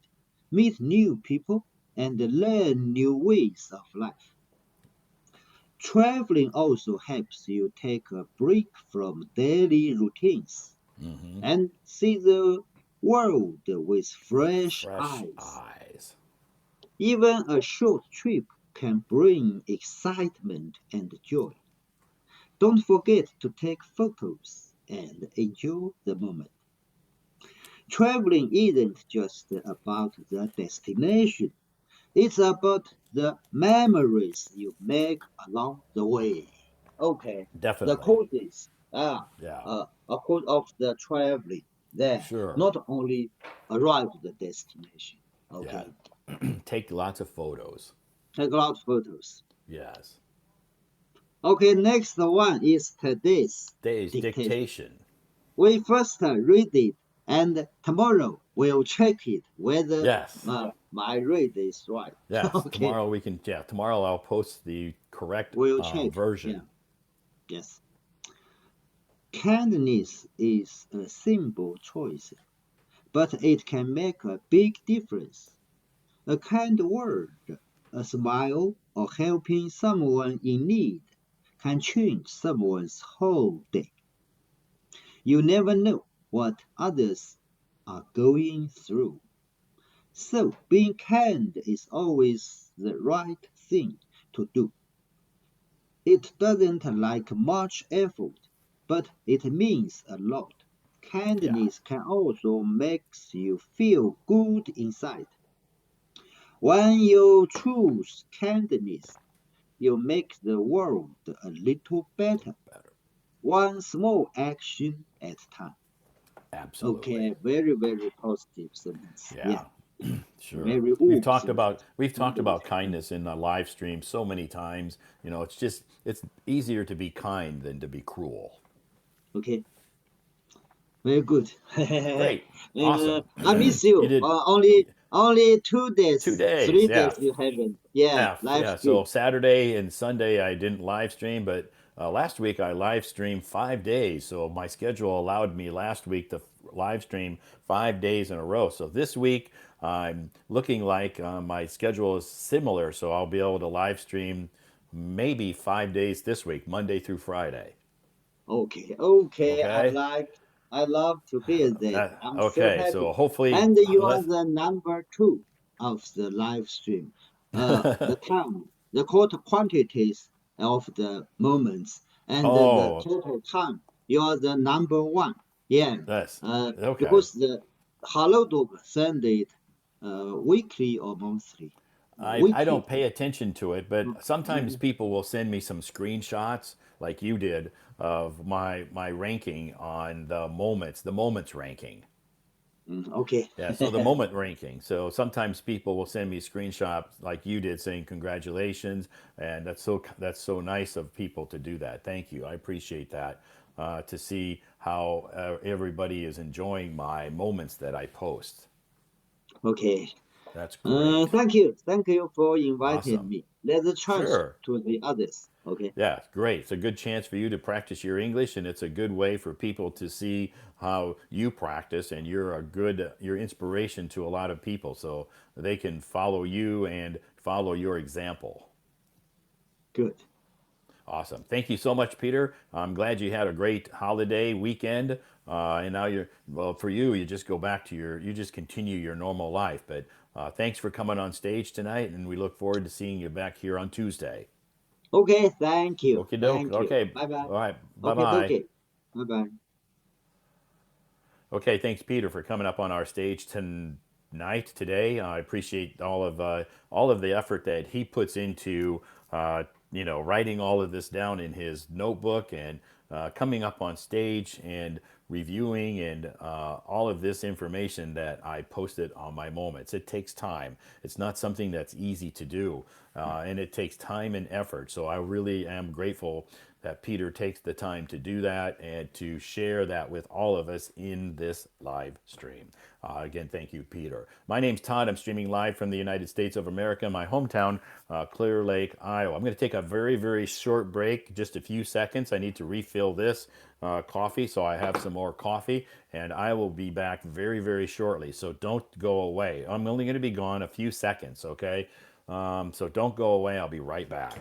meet new people, and learn new ways of life. Traveling also helps you take a break from daily routines Mm-hmm. and see the world with With fresh fresh eyes. eyes. Even a short trip can bring excitement and joy. Don't forget to take photos and enjoy the moment. Traveling isn't just about the destination, it's about the memories you make along the way. Okay, the Definitely. causes are Yeah. a cause of the traveling there, Sure. not only arrive at the destination. Yeah. Okay, Take lots of photos. take a lot of photos. Yes. Okay, next one is today's Days dictation. dictation. We first read it, and tomorrow we'll check it whether Yes. my read is right. Yes. Okay, Tomorrow we can. Yeah. Tomorrow I'll post the correct we'll check. Yeah, version. yes. Kindness is a simple choice, but it can make a big difference. A kind word, a smile, or helping someone in need can change someone's whole day. You never know what others are going through. So, being kind is always the right thing to do. It doesn't like much effort, but it means a lot. Yeah. Kindness can also make you feel good inside. When you choose kindness, you make the world a little better, Better. one small action at a time. Absolutely. Okay, very, very positive sentence. Yeah, Yeah. Sure. very We've warm talked about sentence. we've talked Kindness. about kindness in the live stream so many times. It's easier to be kind than to be cruel. Okay, very good. Great. Awesome. I miss You you. did Only two 2 days, days. 3 days Yeah. you haven't. Yeah, Yeah, live yeah. So stream. Saturday and Sunday I didn't live stream, but last week I live streamed 5 days. So my schedule allowed me last week to live stream 5 days in a row. So this week I'm looking like my schedule is similar. So I'll be able to live stream maybe 5 days this week, Monday through Friday. Okay, okay. Okay. I love to hear that. I'm so Okay. So happy. hopefully, And you are let's. the number two of the live stream. The time, the quote quantities of the moments, and the Oh, total time. You are the number one. Yeah, Yes. Okay. because the Hello Dog send it weekly or monthly. I Weekly. don't pay attention to it, but sometimes Mm, people will send me some screenshots, like you did, of my ranking on the moments ranking. okay. Yeah, so the moment ranking. So sometimes people will send me screenshots like you did saying congratulations, and that's so nice of people to do that. Thank you. I appreciate that. To see how everybody is enjoying my moments that I post. Okay. That's great. Thank you. Thank you for inviting Awesome. me. Let's chance Sure. to the others. Okay. Yeah, great. It's a good chance for you to practice your English, and it's a good way for people to see how you practice, and you're inspiration to a lot of people, so they can follow you and follow your example. Good. Awesome. Thank you so much, Peter. I'm glad you had a great holiday weekend, and now well, for you, you just go back to you just continue your normal life. But thanks for coming on stage tonight, and we look forward to seeing you back here on Tuesday. Okay. Thank you. Okay, doke. Thank you. Okay. Bye bye. All right. Bye Okay. bye. Okay. Bye bye. Okay, thanks, Peter, for coming up on our stage tonight, today. I appreciate all of the effort that he puts into, writing all of this down in his notebook and coming up on stage and reviewing and all of this information that I posted on my moments. It takes time. It's not something that's easy to do, and it takes time and effort. So I really am grateful that Peter takes the time to do that and to share that with all of us in this live stream. Again, thank you, Peter. My name's Todd. I'm streaming live from the United States of America, my hometown, Clear Lake, Iowa. I'm going to take a very, very short break, just a few seconds. I need to refill this coffee, so I have some more coffee, and I will be back very, very shortly. So don't go away. I'm only going to be gone a few seconds, okay? So don't go away. I'll be right back.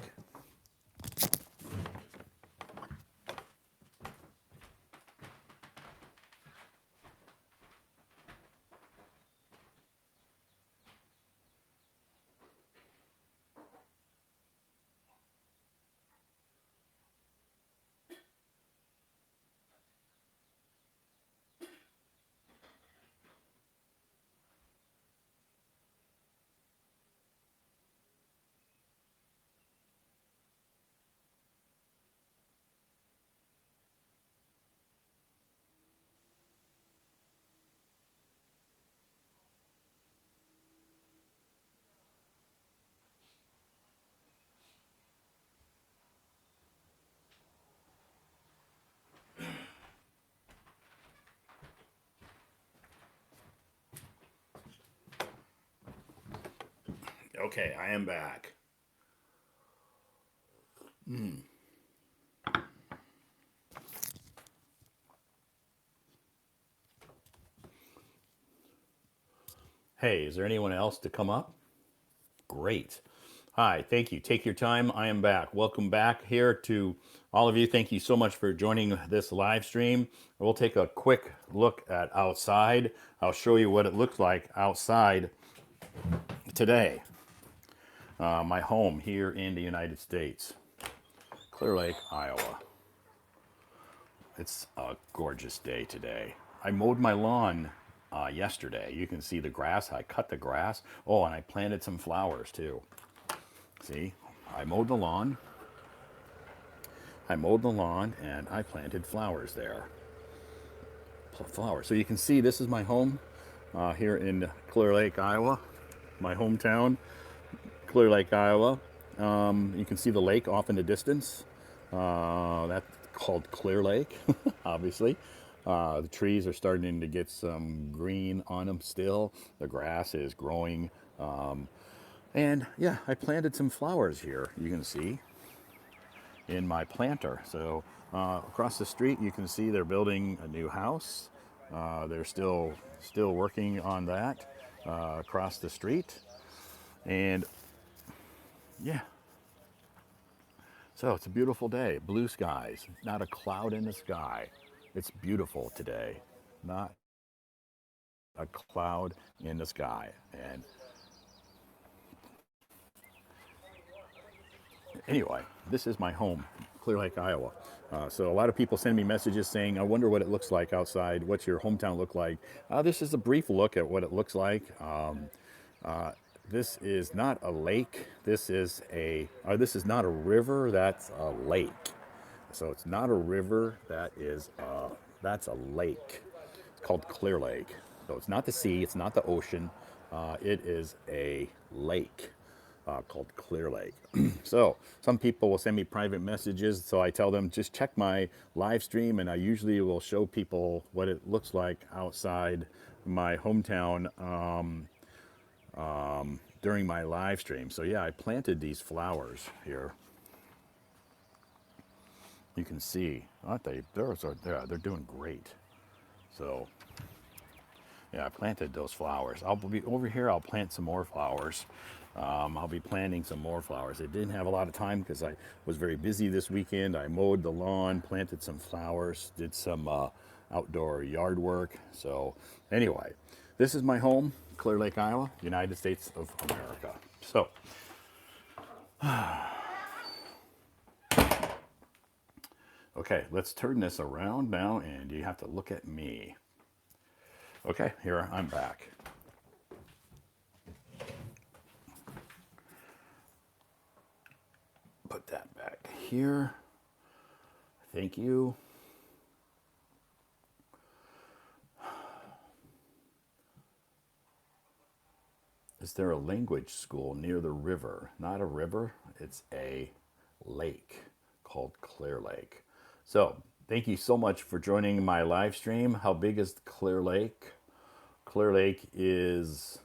Okay, I am back. Hey, is there anyone else to come up? Great. Hi, thank you. Take your time. I am back. Welcome back here to all of you. Thank you so much for joining this live stream. We'll take a quick look at outside. I'll show you what it looks like outside today. My home here in the United States, Clear Lake, Iowa. It's a gorgeous day today. I mowed my lawn yesterday. You can see the grass. I cut the grass. Oh, and I planted some flowers too. See, I mowed the lawn. I mowed the lawn and I planted flowers there. Flowers. So you can see this is my home here in Clear Lake, Iowa, my hometown, Clear Lake, Iowa. You can see the lake off in the distance. That's called Clear Lake, obviously. The trees are starting to get some green on them still. The grass is growing. And yeah, I planted some flowers here, you can see, in my planter. So across the street, you can see they're building a new house. They're still working on that across the street. And yeah, so it's a beautiful day. Blue skies, not a cloud in the sky. It's beautiful today. Not a cloud in the sky. And anyway, this is my home, Clear Lake, Iowa. So a lot of people send me messages saying, "I wonder what it looks like outside. What's your hometown look like?" This is a brief look at what it looks like. This is not a lake. This is not a river. That's a lake. So it's not a river. That's a lake. It's called Clear Lake. So it's not the sea. It's not the ocean. It is a lake called Clear Lake. So some people will send me private messages. So I tell them just check my live stream, and I usually will show people what it looks like outside my hometown during my live stream. So yeah, I planted these flowers here. You can see, aren't they? They're doing great. So yeah, I planted those flowers. I'll be over here. I'll plant some more flowers. I'll be planting some more flowers. I didn't have a lot of time because I was very busy this weekend. I mowed the lawn, planted some flowers, did some outdoor yard work. So anyway, this is my home, Clear Lake, Iowa, United States of America. So okay, let's turn this around now, and you have to look at me. Okay, here I'm back. Put that back here. Thank you. Is there a language school near the river? Not a river, it's a lake called Clear Lake. So, thank you so much for joining my live stream. How big is Clear Lake? Clear Lake is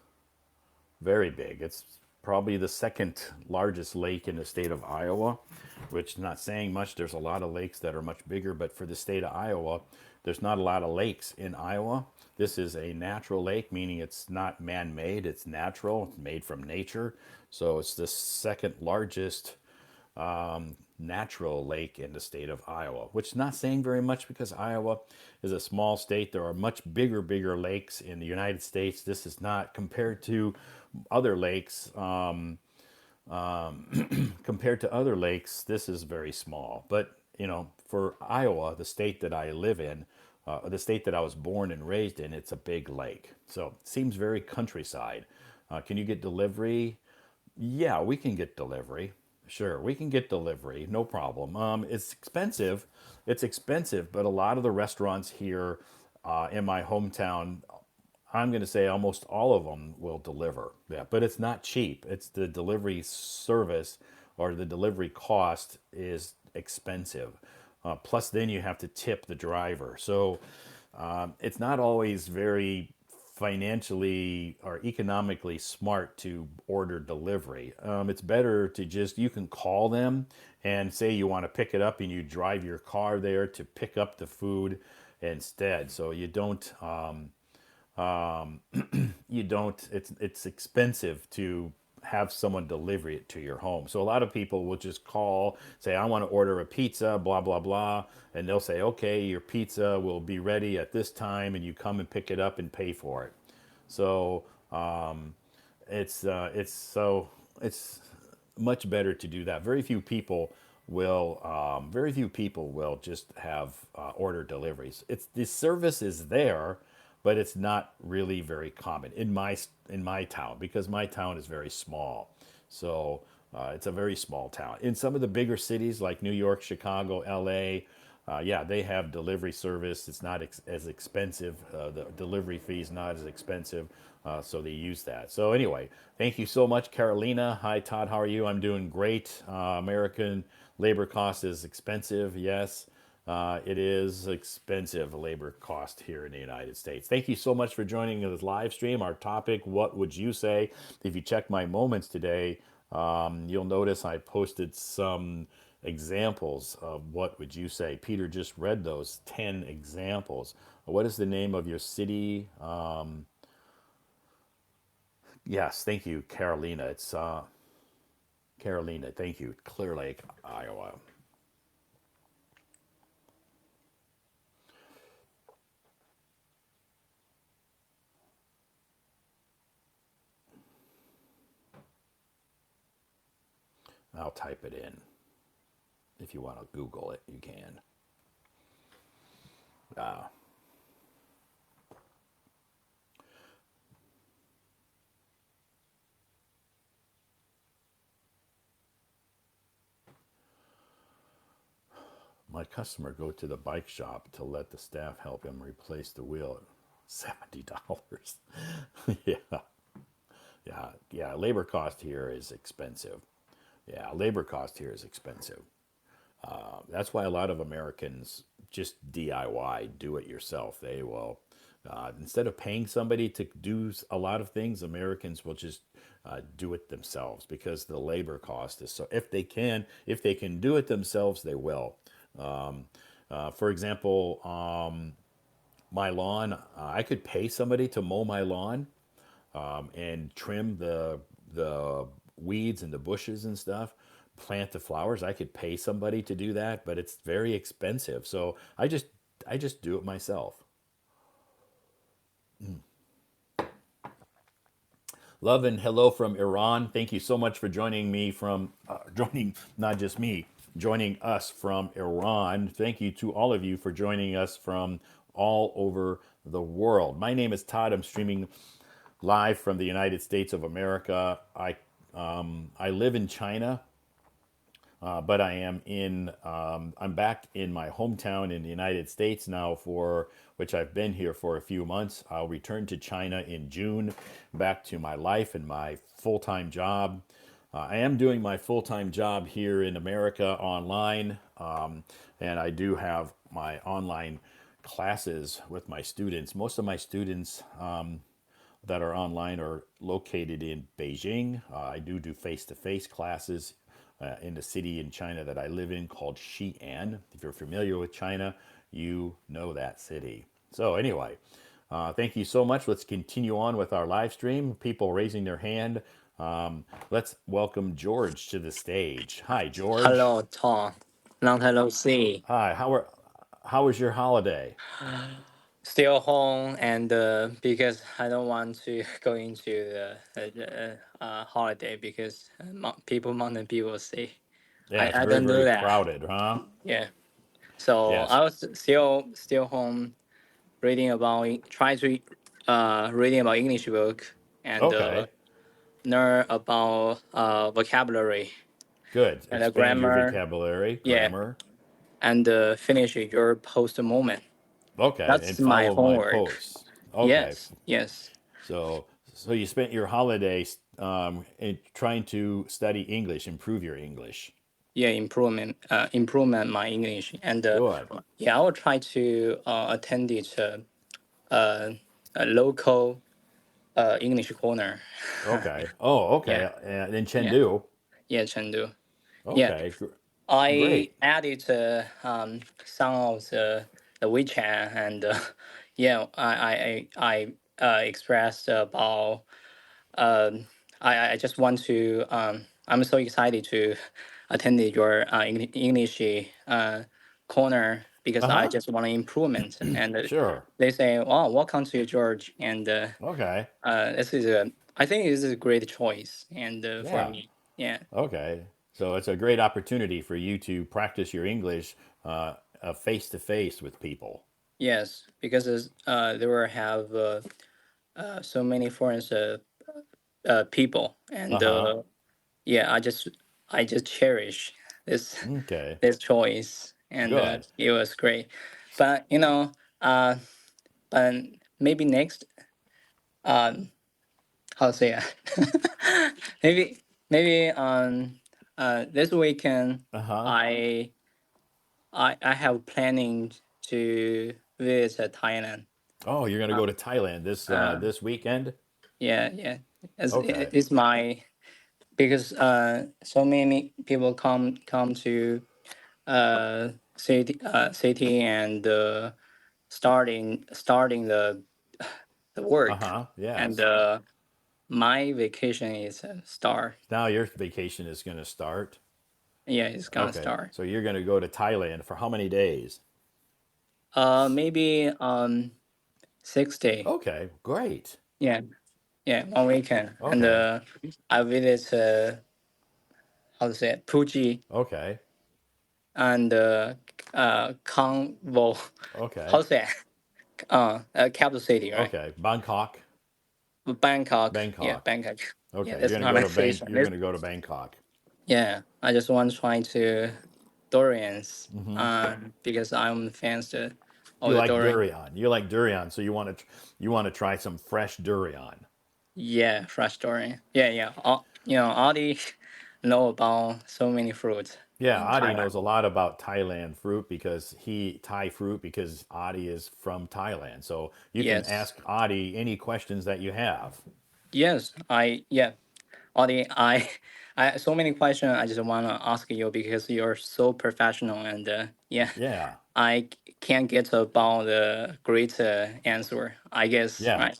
very big. It's probably the second largest lake in the state of Iowa, which is not saying much. There's a lot of lakes that are much bigger, but for the state of Iowa, there's not a lot of lakes in Iowa. This is a natural lake, meaning it's not man-made, it's natural, it's made from nature. So it's the second largest natural lake in the state of Iowa, which is not saying very much because Iowa is a small state. There are much bigger lakes in the United States. This is not compared to other lakes. Compared to other lakes, this is very small. But for Iowa, the state that I live in, the state that I was born and raised in, it's a big lake. So it seems very countryside. Can you get delivery? Yeah, we can get delivery. Sure, we can get delivery, no problem. It's expensive. It's expensive, but a lot of the restaurants here in my hometown, I'm going to say almost all of them will deliver. Yeah, but it's not cheap. It's the delivery service or the delivery cost is expensive. Plus, then you have to tip the driver. So it's not always very financially or economically smart to order delivery. It's better to you can call them and say you want to pick it up and you drive your car there to pick up the food instead. So you don't, it's expensive to have someone deliver it to your home. So a lot of people will just call, say, I want to order a pizza, blah, blah, blah. And they'll say, okay, your pizza will be ready at this time, and you come and pick it up and pay for it. So it's much better to do that. Very few people will just have order deliveries. The service is there, but it's not really very common in my town because my town is very small. So it's a very small town. In some of the bigger cities like New York, Chicago, LA, yeah, they have delivery service. It's not as expensive. The delivery fee is not as expensive, so they use that. So anyway, thank you so much, Carolina. Hi, Todd. How are you? I'm doing great. American labor cost is expensive. Yes, it is expensive labor cost here in the United States. Thank you so much for joining this live stream. Our topic: what would you say? If you check my moments today, you'll notice I posted some examples of what would you say. Peter just read those 10 examples. What is the name of your city? Yes, thank you, Carolina. It's Carolina. Thank you, Clear Lake, Iowa. I'll type it in. If you want to Google it, you can. Uh, my customer go to the bike shop to let the staff help him replace the wheel. $70. Yeah, yeah. Labor cost here is expensive. Yeah, labor cost here is expensive. That's why a lot of Americans just DIY, do it yourself. They will, instead of paying somebody to do a lot of things, Americans will just do it themselves because the labor cost is so. If they can do it themselves, they will. For example, my lawn, I could pay somebody to mow my lawn and trim the weeds and the bushes and stuff, plant the flowers. I could pay somebody to do that, but it's very expensive. So I just do it myself. Love and hello from Iran. Thank you so much for joining me from joining not just me, joining us from Iran. Thank you to all of you for joining us from all over the world. My name is Todd. I'm streaming live from the United States of America. I live in China, but I'm back in my hometown in the United States now, for which I've been here for a few months. I'll return to China in June, back to my life and my full time job. I am doing my full time job here in America online, and I do have my online classes with my students. Most of my students that are online are located in Beijing. I do face to face classes in the city in China that I live in called Xi'an. If you're familiar with China, you know that city. So, anyway, thank you so much. Let's continue on with our live stream. People raising their hand. Let's welcome George to the stage. Hi, George. Hello, Tom. Long time no see. Hi. How was your holiday? Still home, and because I don't want to go into the holiday because mountain people say Yeah, it's I very don't do very that. crowded, huh? Yeah, so Yes. I was still home reading about try to reading about English book and Okay. learn about vocabulary Good. and Expand your grammar. vocabulary, Yeah, grammar. and finish your post moment. Okay, and That's my follow my homework. posts. Okay, Yes, yes. so you spent your holidays in trying to study English, improve your English. Yeah, improvement my English, and Good. yeah, I will try to attend it uh, a local English corner. Okay. Oh, Yeah, okay. In yeah, Chengdu. yeah, Chengdu. Yeah, Okay. I Great. added some of the WeChat, and yeah, I expressed about um, I just want to I'm so excited to attend your English corner because Uh I huh. just want improvement, and Sure. they say, "Oh, welcome to George," and Okay. this is a I think this is a great choice, and for Yeah. me, yeah, Okay. So it's a great opportunity for you to practice your English face to face with people. yes, because there will have so many foreign people, Uh and huh. yeah, I just cherish this Okay. this choice, and Good. it was great. But uh, but maybe next, um, how to say it? maybe this weekend Uh huh. I I have planning to visit Thailand. Oh, you're gonna Uh, go to Thailand uh this weekend? yeah, yeah. Okay. It's my because so many people come to city and starting the Uh work, huh. and Yes. my vacation is start. Now your vacation is gonna start. Yeah, it's gonna Okay. start. So you're gonna go to Thailand for how many days? Maybe 6 day. Okay. Great. Yeah, yeah, 1 weekend, and Okay. I visit how to say it, Fuji, Okay. and Convo. Okay. How's that? Capital city, right? Okay. Bangkok. Bangkok. Yeah, Bangkok. Bangkok. Yeah, Okay. You're that's gonna go to Bang. pronunciation. You're gonna go to Bangkok. Yeah, I just want to try to durians. Hmm. Because I'm fans of You the like durian. durian. You like durian, so you want to try some fresh durian. Yeah, fresh durian. Yeah, yeah. Audi know about so many fruits Yeah, in Adi Thailand. knows a lot about Thailand fruit because Thai fruit because Adi is from Thailand. So you can Yes, ask Adi any questions that you have. yes. Audi, I so many questions. I just want to ask you because you're so professional and yeah, Yeah. can't get about the great answer. I guess Yeah. right.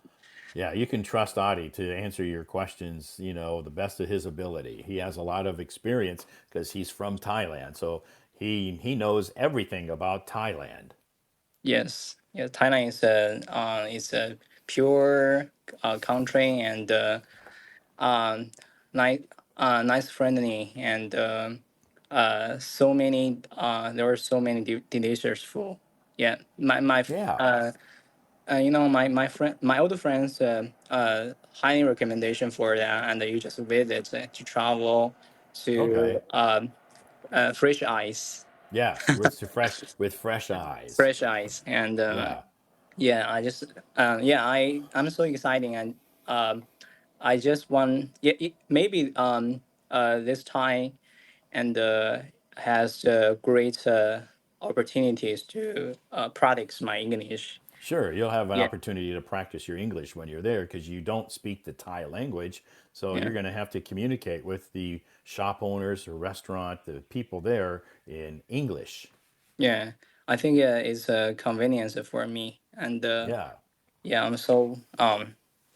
Yeah, you can trust Adi to answer your questions, the best of his ability. He has a lot of experience because he's from Thailand. So he knows everything about Thailand. Yes, yeah. Thailand is a pure country and nice, nice, friendly, and so many. There are so many delicious food. Yeah, Yeah. my friend, my older friends, highly recommendation for that, and you just visit to travel to Okay. fresh ice, Yes, with fresh eyes. fresh ice, and Yeah. yeah, I'm so exciting and I just want yeah maybe this time and has great opportunities to practice my English. Sure, you'll have an Yeah, opportunity to practice your English when you're there because you don't speak the Thai language. So yeah, you're going to have to communicate with the shop owners or restaurant, the people there in English. yeah. I think it's a convenience for me, and Yeah. yeah, I'm so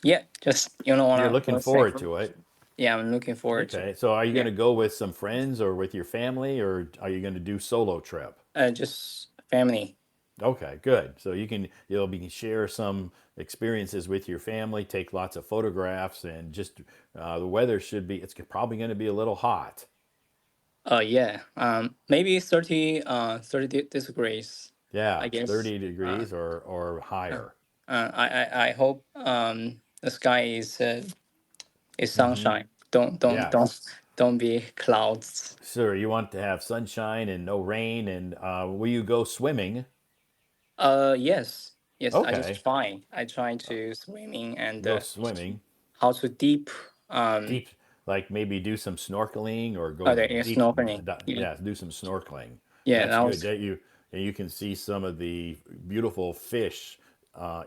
yeah, just You're what looking I say. forward to it. Yeah, I'm looking forward to Okay. it. So are you going Yeah, to go with some friends or with your family or are you going to do solo trip? just family. Okay, good. So you'll be share some experiences with your family, take lots of photographs, and just the weather should be. It's probably going to be a little hot. Yeah. Maybe 30 degrees. Yeah, I guess. 30 degrees or Uh, higher. I hope the sky is Hmm. sunshine. Yes. Don't be clouds. Sir, you want to have sunshine and no rain, and will you go swimming? Yes. Yes, I just Okay, try. I try to swimming and go swimming. how to deep Deep, like maybe do some snorkeling or go there is deep. snorkeling. Yeah. Yeah, do some snorkeling. Yeah, That's that good. was That you can see some of the beautiful fish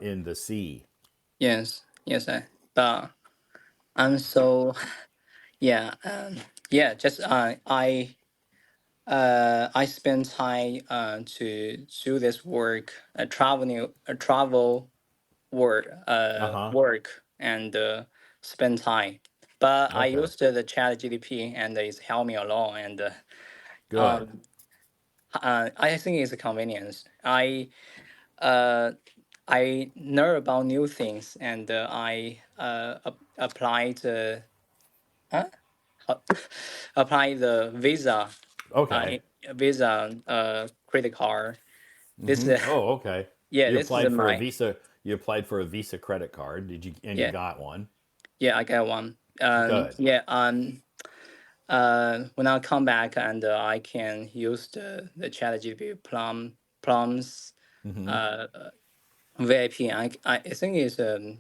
in the sea. yes, yes, but I'm so yeah, yeah, just I spend time to do this work, travel Uh huh. work and spend time. But I Okay. used the Chat GDP and it's helped me a lot. And Good. um, I think it's a convenience. Uh, I learn about new things and I applied huh? Uh, apply the uh, Okay. Visa credit card. This Hmm. Oh, okay. yeah, You this is applied for a my Visa. You applied for a Visa credit card. Did you? And you yeah, got one. yeah, I got one. Good. Yeah, when I come back and I can use the ChatGPT plums Hmm. uh VIP. I think it's a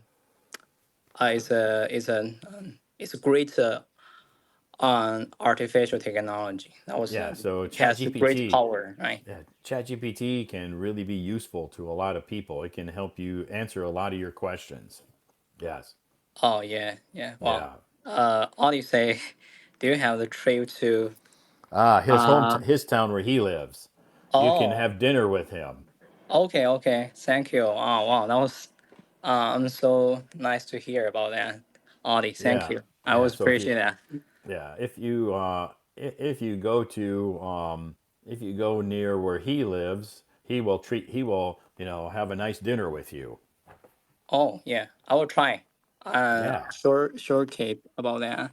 great on artificial technology. That was Yeah. So has a great ChatGPT. power, right? Yeah, ChatGPT can really be useful to a lot of people. It can help you answer a lot of your questions. Yes. Oh yeah, yeah. Well, Yeah. Audie say, do you have the trip to Ah, uh his town where he lives. You can oh have dinner with him. okay, okay. Thank you. Oh wow, that was I'm so nice to hear about that. Audie, thank Yeah. you. I Yeah. always So appreciate that. if you if you go to if you go near where he lives, he will, have a nice dinner with you. Oh yeah, I will try. Yeah. Short cape about that.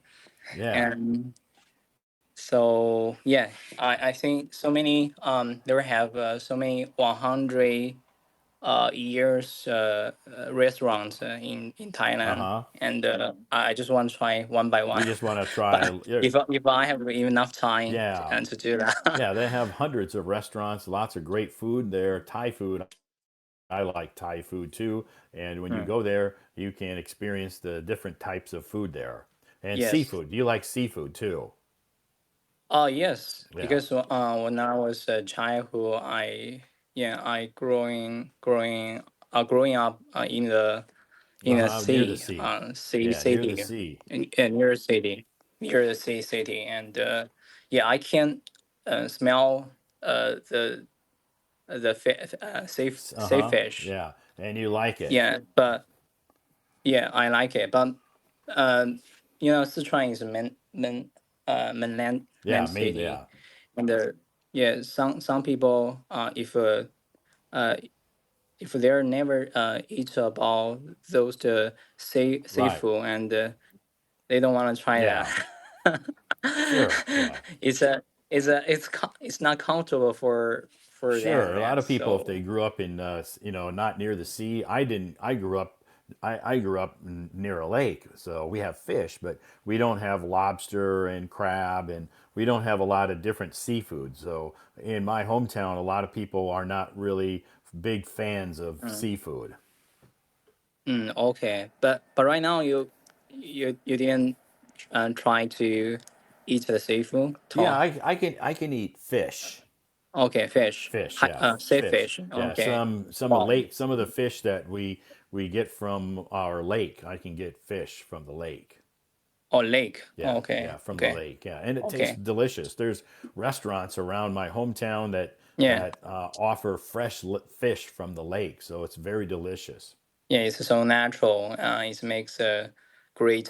Yeah. And So yeah, I think so many there have so many 100 years restaurants in Uh Thailand, huh. and I just want to try one by one. You just want to But try. if I have enough time Yeah. to do that, Yeah, they have hundreds of restaurants, lots of great food there. Thai food, I like Thai food too. And when you Hmm. go there, you can experience the different types of food there. And Yes. seafood. Do you like seafood too? Oh yes, Yeah. because when I was a childhood, I growing up Uh in a huh. Near the city, sea. Yeah, near the city, sea. near a city, near the city, and yeah, I can smell the Uh safe huh. fish. Yeah. And you like it. Yeah, but yeah, I like it. But Sichuan is a Yeah, mainland main. city, Yeah. and yeah, some people uh, if they're never eat about those Right. seafood, and they don't want to try Yeah. that. Sure. Yeah. it's a it's not comfortable for them, Sure. A lot man. of people, if So they grew up in, not near the sea, I didn't. I grew up. I grew up near a lake, so we have fish, but we don't have lobster and crab, and we don't have a lot of different seafood. So in my hometown, a lot of people are not really big fans of mm, seafood. okay, but right now you didn't try to eat the seafood Yeah, too. I can eat fish. Okay, fish, Fish, yeah, safe fish. fish. Yeah, Okay, wow. some of the fish that we get from our lake, I can get fish from the lake. Oh, lake. Yeah, Okay, yeah, from the okay, lake. Yeah, and it tastes okay. delicious. There's restaurants around my hometown Yeah, that offer fresh fish from the lake, so it's very delicious. yeah. It's so natural. It makes a great,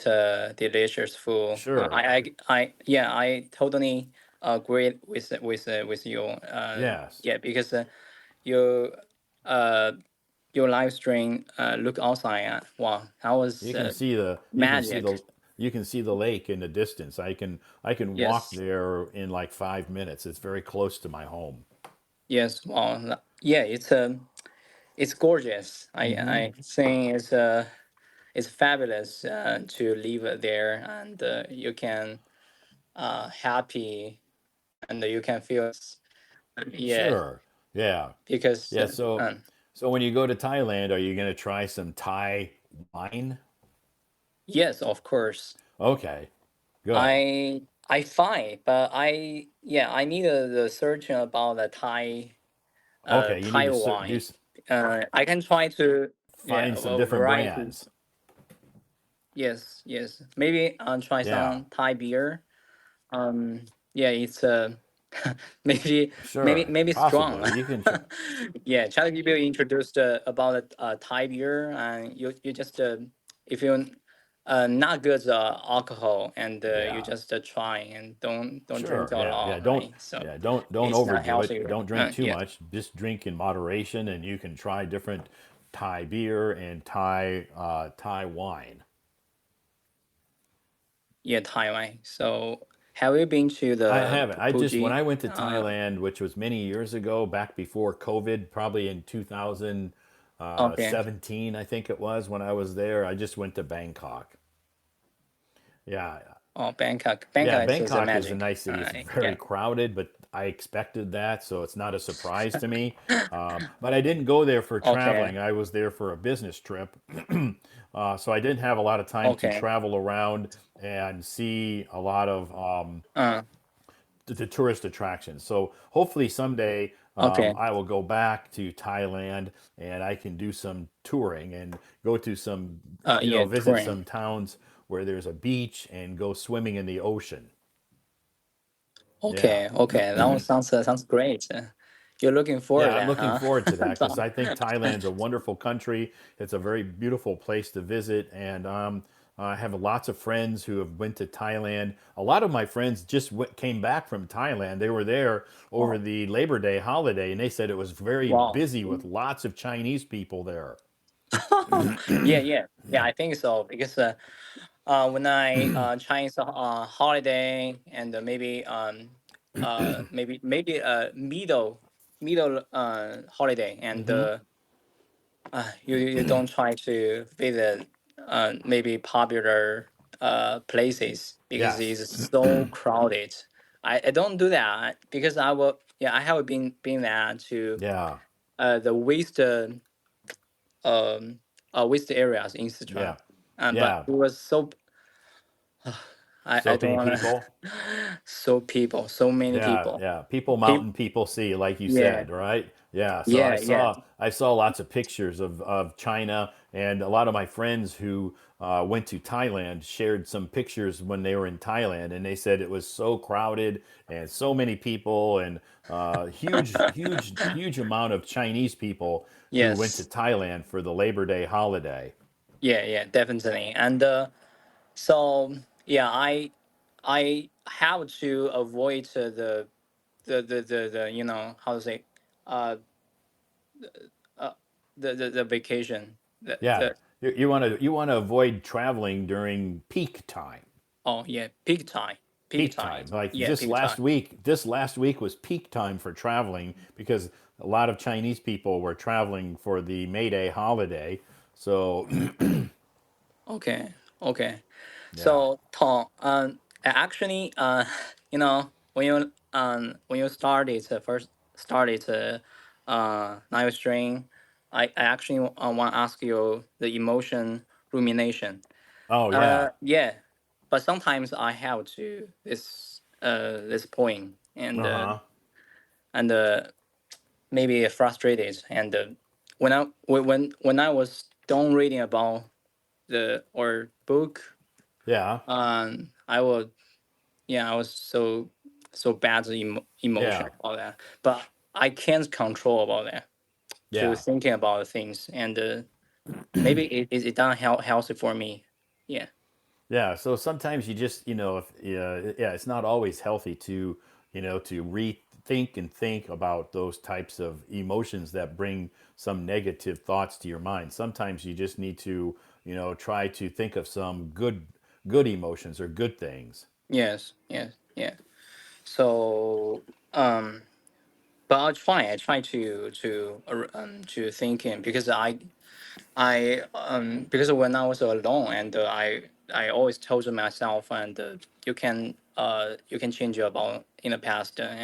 delicious food. Sure. Yeah, I totally agree with you. Yes. Yeah, because you uh your live stream look outside. Wow, that was You can see the you can see magic. the you can see the lake in the distance. I can walk Yes, there in like 5 minutes. It's very close to my home. yes. Wow. Yeah, it's gorgeous. Hmm. I think it's fabulous to live there, and you can happy, and you can feel yeah, Sure. Yeah. because Yeah. So when you go to Thailand, are you going to try some Thai wine? yes, of course. Okay. Good. I find, but I need the search about the Okay. You need Thai to wine. I can try to find some different varieties. brands. Yes, yes. Maybe try Yeah. some Thai beer. Um, yeah, it's Sure. maybe strong. Possibly. You can try. Yeah, Charlie people introduced about Thai beer, and you just if you not good alcohol, and you Yeah. just try and don't drink Sure. a Yeah. Yeah. lot, right? So Don't it's not overdo healthy. it. Don't drink too Yeah, much. Just drink in moderation, and you can try different Thai beer and Thai wine. yeah, Taiwan. So have you been to I the haven't. I just when Fuji? I went to Thailand, which was many years ago, back before COVID, probably in Okay. 2017, I think it was when I was there. I just went to Bangkok. Yeah, Oh, Bangkok. yeah. Bangkok is a Bangkok is a magic. nice city. It's very Yeah. crowded, but I expected that, so it's not a surprise to me. But I didn't go there for Okay. traveling. I was there for a business trip, so I didn't have a lot of time to Okay. travel around and see a lot of Uh. the tourist attractions. So hopefully someday Okay. I will go back to Thailand and I can do some touring and go to some, Yeah. visit Touring. some towns where there's a beach and go swimming in the ocean. Yeah. Okay. Okay. That one sounds great. You're looking forward Yeah, to I'm that, looking huh? forward to that because So- I think Thailand's a wonderful country. It's a very beautiful place to visit, and I have lots of friends who have went to Thailand. A lot of my friends just came back from Thailand. They were there over wow. the Labor Day holiday, and they said it was very Wow. busy with lots of Chinese people there. Yeah. Yeah. Yeah. I think so because when I Chinese holiday, and maybe middle holiday, and Hmm. you don't try to visit maybe popular places because Yes. it's so crowded. I don't do that because I will, yeah, I have been there to Yeah. the um waste areas in Sichuan, Yeah. but Yeah. it was so I So don't many want to. people. So many Yeah, people. yeah. People People, mountain, people sea, like you yeah, said, right? Yeah. So yeah, yeah. I saw lots of pictures of China, and a lot of my friends who went to Thailand shared some pictures when they were in Thailand, and they said it was so crowded and so many people, and huge amount of Chinese people who went to Yes, Thailand for the Labor Day holiday. yeah, yeah, definitely. And so yeah, I have to avoid the how to say uh uh the vacation Yeah, the you want to avoid traveling during peak time. oh yeah, peak Peak time, time. Like yeah, peak time. this last week was peak time for traveling because a lot of Chinese people were traveling for the May Day holiday. So, Okay, okay. yeah. So Tom, actually, when you started first started Nile string, I actually want to ask you the emotion rumination. Oh, yeah. Yeah, but sometimes I have to this point, Uh-huh. and maybe frustrated, and when I was done reading about the or book, Yeah. I would, yeah, I was so bad emotion Yeah. about that, but I can't control about that to Yeah. thinking about things, and maybe it not healthy for me. Yeah. Yeah, so sometimes you just, if yeah, it's not always healthy to, to rethink and think about those types of emotions that bring some negative thoughts to your mind. Sometimes you just need to, try to think of some good emotions or good things. Yes. Yes. Yeah. So but I try to thinking because because when I was alone, and I always told myself, and you can change your about in the past, and